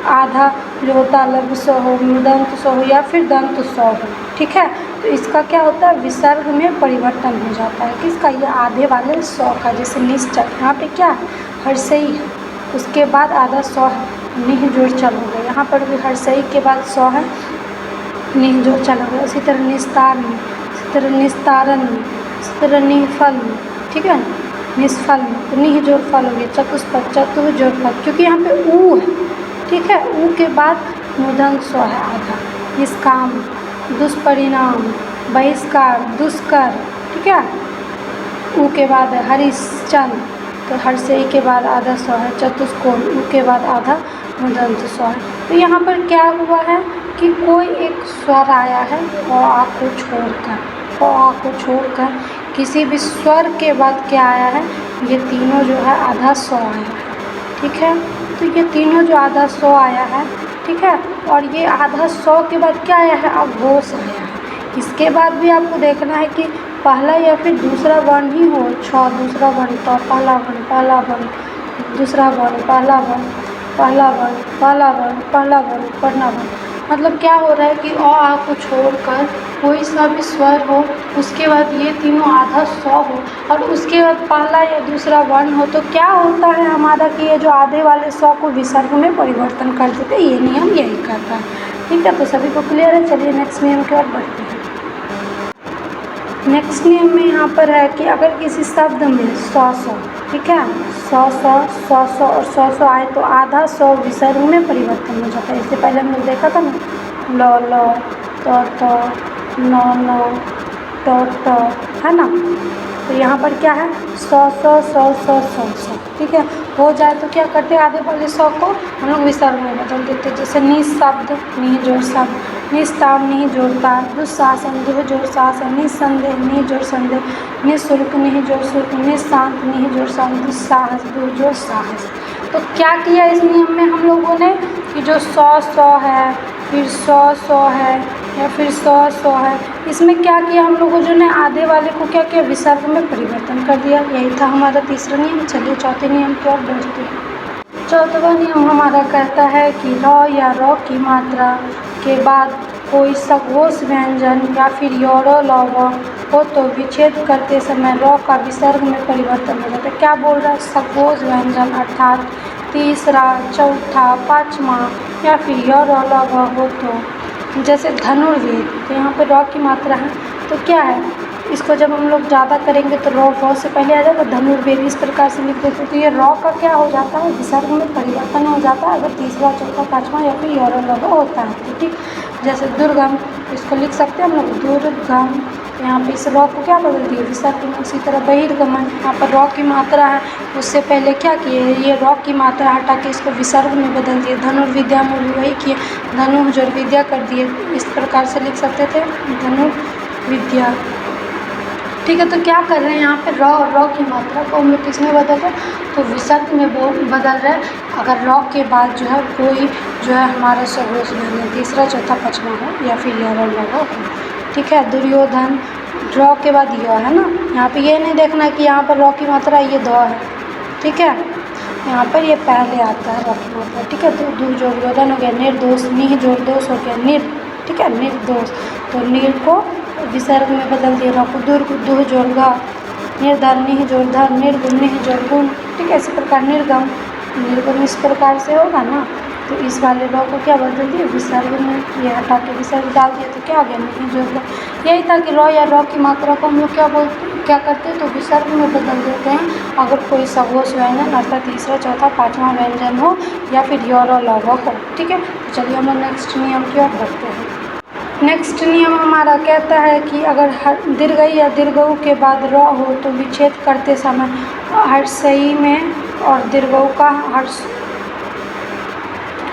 आधा जो होता है लघु स हो, दंत स हो या फिर दंत स हो, ठीक है। तो इसका क्या होता है? विसर्ग में परिवर्तन हो जाता है। किसका? ये आधे वाले सौ का। जैसे निश्चय, यहाँ पे क्या है? हर्षई है, उसके बाद आधा सौ है, निह जोड़ चल हो गया। यहाँ पर भी हर्षई के बाद सौ है, निह जोड़ चल हो गया। इसी तरह निस्तार में, इसी तरह निस्तारन में, इसी तरह निफल में, ठीक है, निष्फल में, तो निह जोड़ फल हो गया। चतुष्पद, चतुः जोड़ फल, क्योंकि यहाँ पे ऊ है, ठीक है। ऊ के बाद मूर्धन्य स्व है आधा। निष्काम, दुष्परिणाम, बहिष्कार, दुष्कर, ठीक है। ऊ के बाद है हरिश्चंद्र, तो हर्षई के बाद आधा स्व है। चतुष्कोण, ऊ के बाद आधा मूर्धन्य स्व है। तो यहाँ पर क्या हुआ है कि कोई एक स्वर आया है ओ आ को छोड़कर, ओ आ को छोड़कर किसी भी स्वर के बाद क्या आया है? ये तीनों जो है आधा स्व आया है, ठीक है। तो ये तीनों जो आधा स्व आया है, ठीक है, और ये आधा स्व के बाद क्या आया है? अघोष आया है। इसके बाद भी आपको देखना है कि पहला या फिर दूसरा वर्ण ही हो, छ दूसरा वर्ण, तो पहला वर्ण, दूसरा वर्ण, पहला वर्ण, पहला वर्ण, पहला वर्ण, पहला वर्ण, पढ़ना वर्ण, मतलब क्या हो रहा है कि अ आ को छोड़कर कोई सा भी स्वर हो, उसके बाद ये तीनों आधा स्व हो और उसके बाद पहला या दूसरा वर्ण हो, तो क्या होता है हमारा कि ये जो आधे वाले स्व को विसर्ग में परिवर्तन कर देते हैं। ये नियम यही करता है। ठीक है, तो सभी को क्लियर है। चलिए नेक्स्ट नियम की ओर बढ़ते हैं। नेक्स्ट नियम में यहाँ पर है कि अगर किसी शब्द में सौ, ठीक है, सौ और सौ आए तो आधा सौ विसर्ग में परिवर्तन हो जाता है। इससे पहले हम लोग देखा था ना, ल त न ट है ना। तो यहाँ पर क्या है, सौ, ठीक है। हो जाए तो क्या करते हैं, आधे वाले सौ को हम लोग विसर्ग में बदल देते हैं। जैसे निशब्द नी जोड़ शब्द, निस्तार नी जोड़ तार, दुस्शासन दुह जोड़ शासन, निसंदेह नी जोड़ संदेह, निःशुल्क नी जोड़ शुल्क, निशांत नी जोड़ शांत, दुस्साहस दुह जोड़ साहस। तो क्या किया इस नियम में हम लोगों ने कि जो सौ है, फिर सौ है, या फिर सौ है, इसमें क्या किया हम लोगों जो ने आधे वाले को क्या किया, विसर्ग में परिवर्तन कर दिया। यही था हमारा तीसरा नियम। चलिए चौथे नियम की ओर बढ़ते हैं। चौथा नियम हमारा कहता है कि र या र की मात्रा के बाद कोई सघोष व्यंजन या फिर य र ल व हो तो विच्छेद करते समय र का विसर्ग में परिवर्तन हो जाता है। क्या बोल रहा है, सघोष व्यंजन अर्थात तीसरा, चौथा, पाँचवा या फिर य र ल व हो तो, जैसे धनुर्वेद, तो यहाँ पे र की मात्रा है, तो क्या है, इसको जब हम लोग ज़्यादा करेंगे तो र व से पहले आ जाएगा धनुर्वेद, इस प्रकार से लिख देते। तो ये र का क्या हो जाता है, विसर्ग में परिवर्तन हो जाता है अगर तीसरा, चौथा, पाँचवा या फिर य र ल व होता है तो, ठीक। जैसे दुर्गम, इसको लिख सकते हैं हम लोग दुर्गम, यहाँ पे इस र को क्या बदल दिए, विसर्ग में। उसी तरह बहिर्गमन, यहाँ पर र की मात्रा है, उससे पहले क्या किए, ये र की मात्रा हटा के इसको विसर्ग में बदल दिए। धनुर्विद्या में भी वही किए, धनु जोड़ विद्या कर दिए, इस प्रकार से लिख सकते थे धनुर्विद्या। ठीक है, तो क्या कर रहे हैं यहाँ पे, र और र की मात्रा को हम लोग किस में बदल रहे हैं, तो विसर्ग में बदल रहे हैं अगर र के बाद जो है कोई जो है हमारा सघोष व्यंजन तीसरा, चौथा, पाँचवा हो या फिर य र ल व हो। ठीक है, दुर्योधन, र के बाद य है ना, यहाँ पे ये नहीं देखना है कि यहाँ पर र की मात्रा ये द है। ठीक है, यहाँ पर ये पहले आता है र की मात्रा। ठीक है, तो दु जोड़ योधन हो गया, निर्दोष, निह जोड़ दोष हो गया निर, ठीक है, निर्दोष, तो नीर को विसर्ग में बदल दिया। र को दुह जोड़ ग, निर्धन निह जोड़ धन, निर्गुण निह जोड़ गुण। ठीक है, इसी प्रकार निर्गम, निर्गम इस प्रकार से होगा ना, तो इस वाले र को क्या बदल दिया, विसर्ग में, ये हटा के विसर्ग डाल दिया, तो क्या आ गया, नहीं जोड़ ग। यही था कि र या र की मात्रा को हम लोग क्या करते हैं, तो विसर्ग में बदल देते हैं अगर कोई सघोष व्यंजन अर्थात तीसरा, चौथा, पाँचवा व्यंजन हो या फिर य र ल व हो। ठीक है, चलिए हम लोग नेक्स्ट नियम की ओर बढ़ते हैं। नेक्स्ट नियम हमारा कहता है कि अगर दीर्घई या दीर्घऊ के बाद र हो तो विच्छेद करते समय हर्षई में और दीर्घऊ का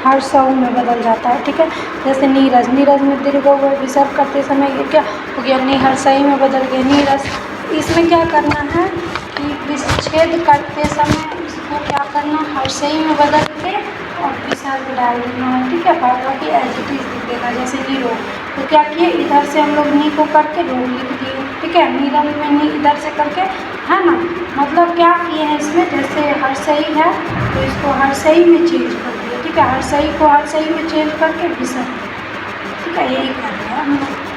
हर्षऊ में बदल जाता है। ठीक है, जैसे नीरज, नीरज में दीर्घऊ विसर्ग करते समय ये क्या हो गया, निहर्षई में बदल गया नीरज। इसमें क्या करना है कि विच्छेद करते समय इसको क्या करना, हर्षई में बदल के और विसर्ग डाल देना है। ठीक है, बाकी एज इट इज लिख देना, जैसे नीरो, तो क्या किए, इधर से हम लोग नी को करके रोग लिख दिए। ठीक है, नीरम में नी इधर से करके, है ना, मतलब क्या किए हैं इसमें, जैसे हर्षई है तो इसको हर्षई में चेंज कर दिया। ठीक है, हर्षई को हर्षई में चेंज करके विसर्ग। ठीक है, यही कर रहे हैं हम लोग।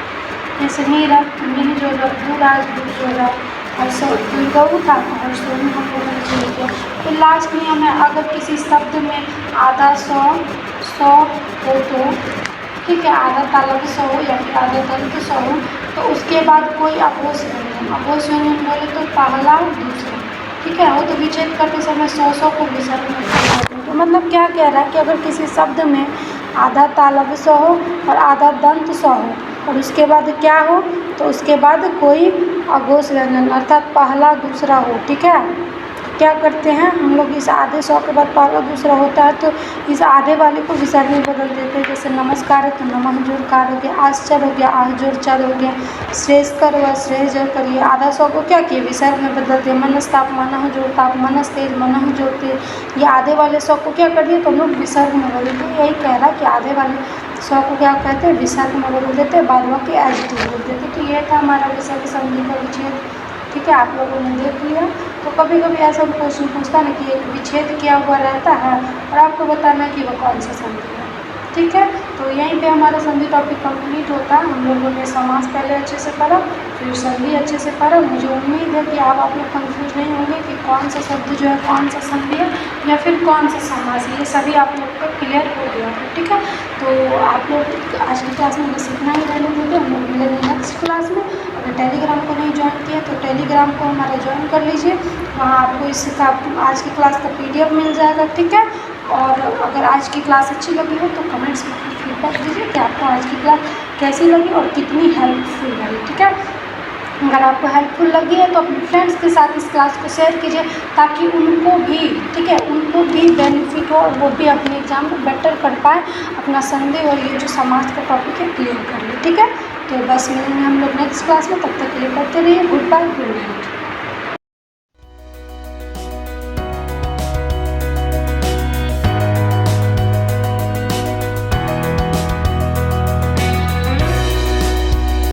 जैसे नीरम नी जो दूराज दूर जो हर्षऊ दीर्घऊ था तो हर्षऊ में हम लोगों ने चेंज किया। फिर लास्ट नियम है, अगर किसी शब्द में आधा सौ हो तो, ठीक है, आधा तालव्य सौ हो या फिर आधा दंत सौ हो तो उसके बाद कोई अघोष व्यंजन बोले तो पहला, दूसरा, ठीक है, हो तो विच्छेद करते समय सौ को विसर्ग में परिवर्तन। तो मतलब क्या कह रहा है कि अगर किसी शब्द में आधा तालव्य सौ हो और आधा दंत सौ हो और उसके बाद क्या हो, तो उसके बाद कोई अघोष व्यंजन अर्थात पहला, दूसरा हो। ठीक है, क्या करते हैं हम लोग, इस आधे सौ के बाद पहला, दूसरा होता है तो इस आधे वाले को विसर्ग में बदल देते हैं। जैसे नमस्कार है तो नमः जोड़ कार हो गया, आश्चर्य हो गया, आह जोड़ चर हो गया, श्रेष्ठकर हुआ, श्रेष्ठ जोड़ करिए, आधा सौ को क्या किए, विसर्ग में बदल दिए। मनस्ताप, मनः जोड़ ताप, मनस तेज, मनः जोड़ तेज, ये आधे वाले सौ को क्या कर दिए, तो हम लोग विसर्ग में बदल दिए। यही कह रहा है कि आधे वाले सौ को क्या कहते हैं, विसर्ग में बदल देते हैं, बाद बाकी एज इट इज बोल देते। तो ये था हमारा विसर्ग संधि का विच्छेद। ठीक है, आप लोगों ने देख लिया। तो कभी कभी ऐसा क्वेश्चन पूछता ना कि एक विच्छेद किया हुआ रहता है और आपको बताना कि वो कौन सा संधि है।
ठीक है। तो यहीं पे हमारा संधि टॉपिक कंप्लीट होता है। हम लोगों ने समास पहले अच्छे से पढ़ा, फिर संधि अच्छे से पढ़ा। मुझे उम्मीद है कि अब आप लोग कंफ्यूज नहीं होंगे कि कौन सा शब्द जो है कौन सा संधि है या फिर कौन सा समास है, ये सभी आप लोग को क्लियर हो गया है, ठीक है। तो आप लोग आज की क्लास में बस इतना ही रहने देंगे, हम लोग मिलेंगे नेक्स्ट क्लास में। अगर टेलीग्राम को नहीं ज्वाइन किया तो टेलीग्राम को हमारा ज्वाइन कर लीजिए, वहाँ आपको इसका आज की क्लास का PDF मिल जाएगा, ठीक है। और अगर आज की क्लास अच्छी लगी हो तो कमेंट्स में फीडबैक दीजिए कि आपको आज की क्लास कैसी लगी और कितनी हेल्पफुल लगी, ठीक है। अगर आपको हेल्पफुल लगी है तो अपने फ्रेंड्स के साथ इस क्लास को शेयर कीजिए, ताकि उनको भी, ठीक है, उनको भी बेनिफिट हो और वो भी अपने एग्ज़ाम में बेटर कर पाए, अपना संधि और ये जो समाज का टॉपिक है क्लियर कर ले, ठीक है। तो बस मिलेंगे हम लोग नेक्स्ट क्लास में, तब तक के लिए पढ़ते रहिए। Goodbye, good night.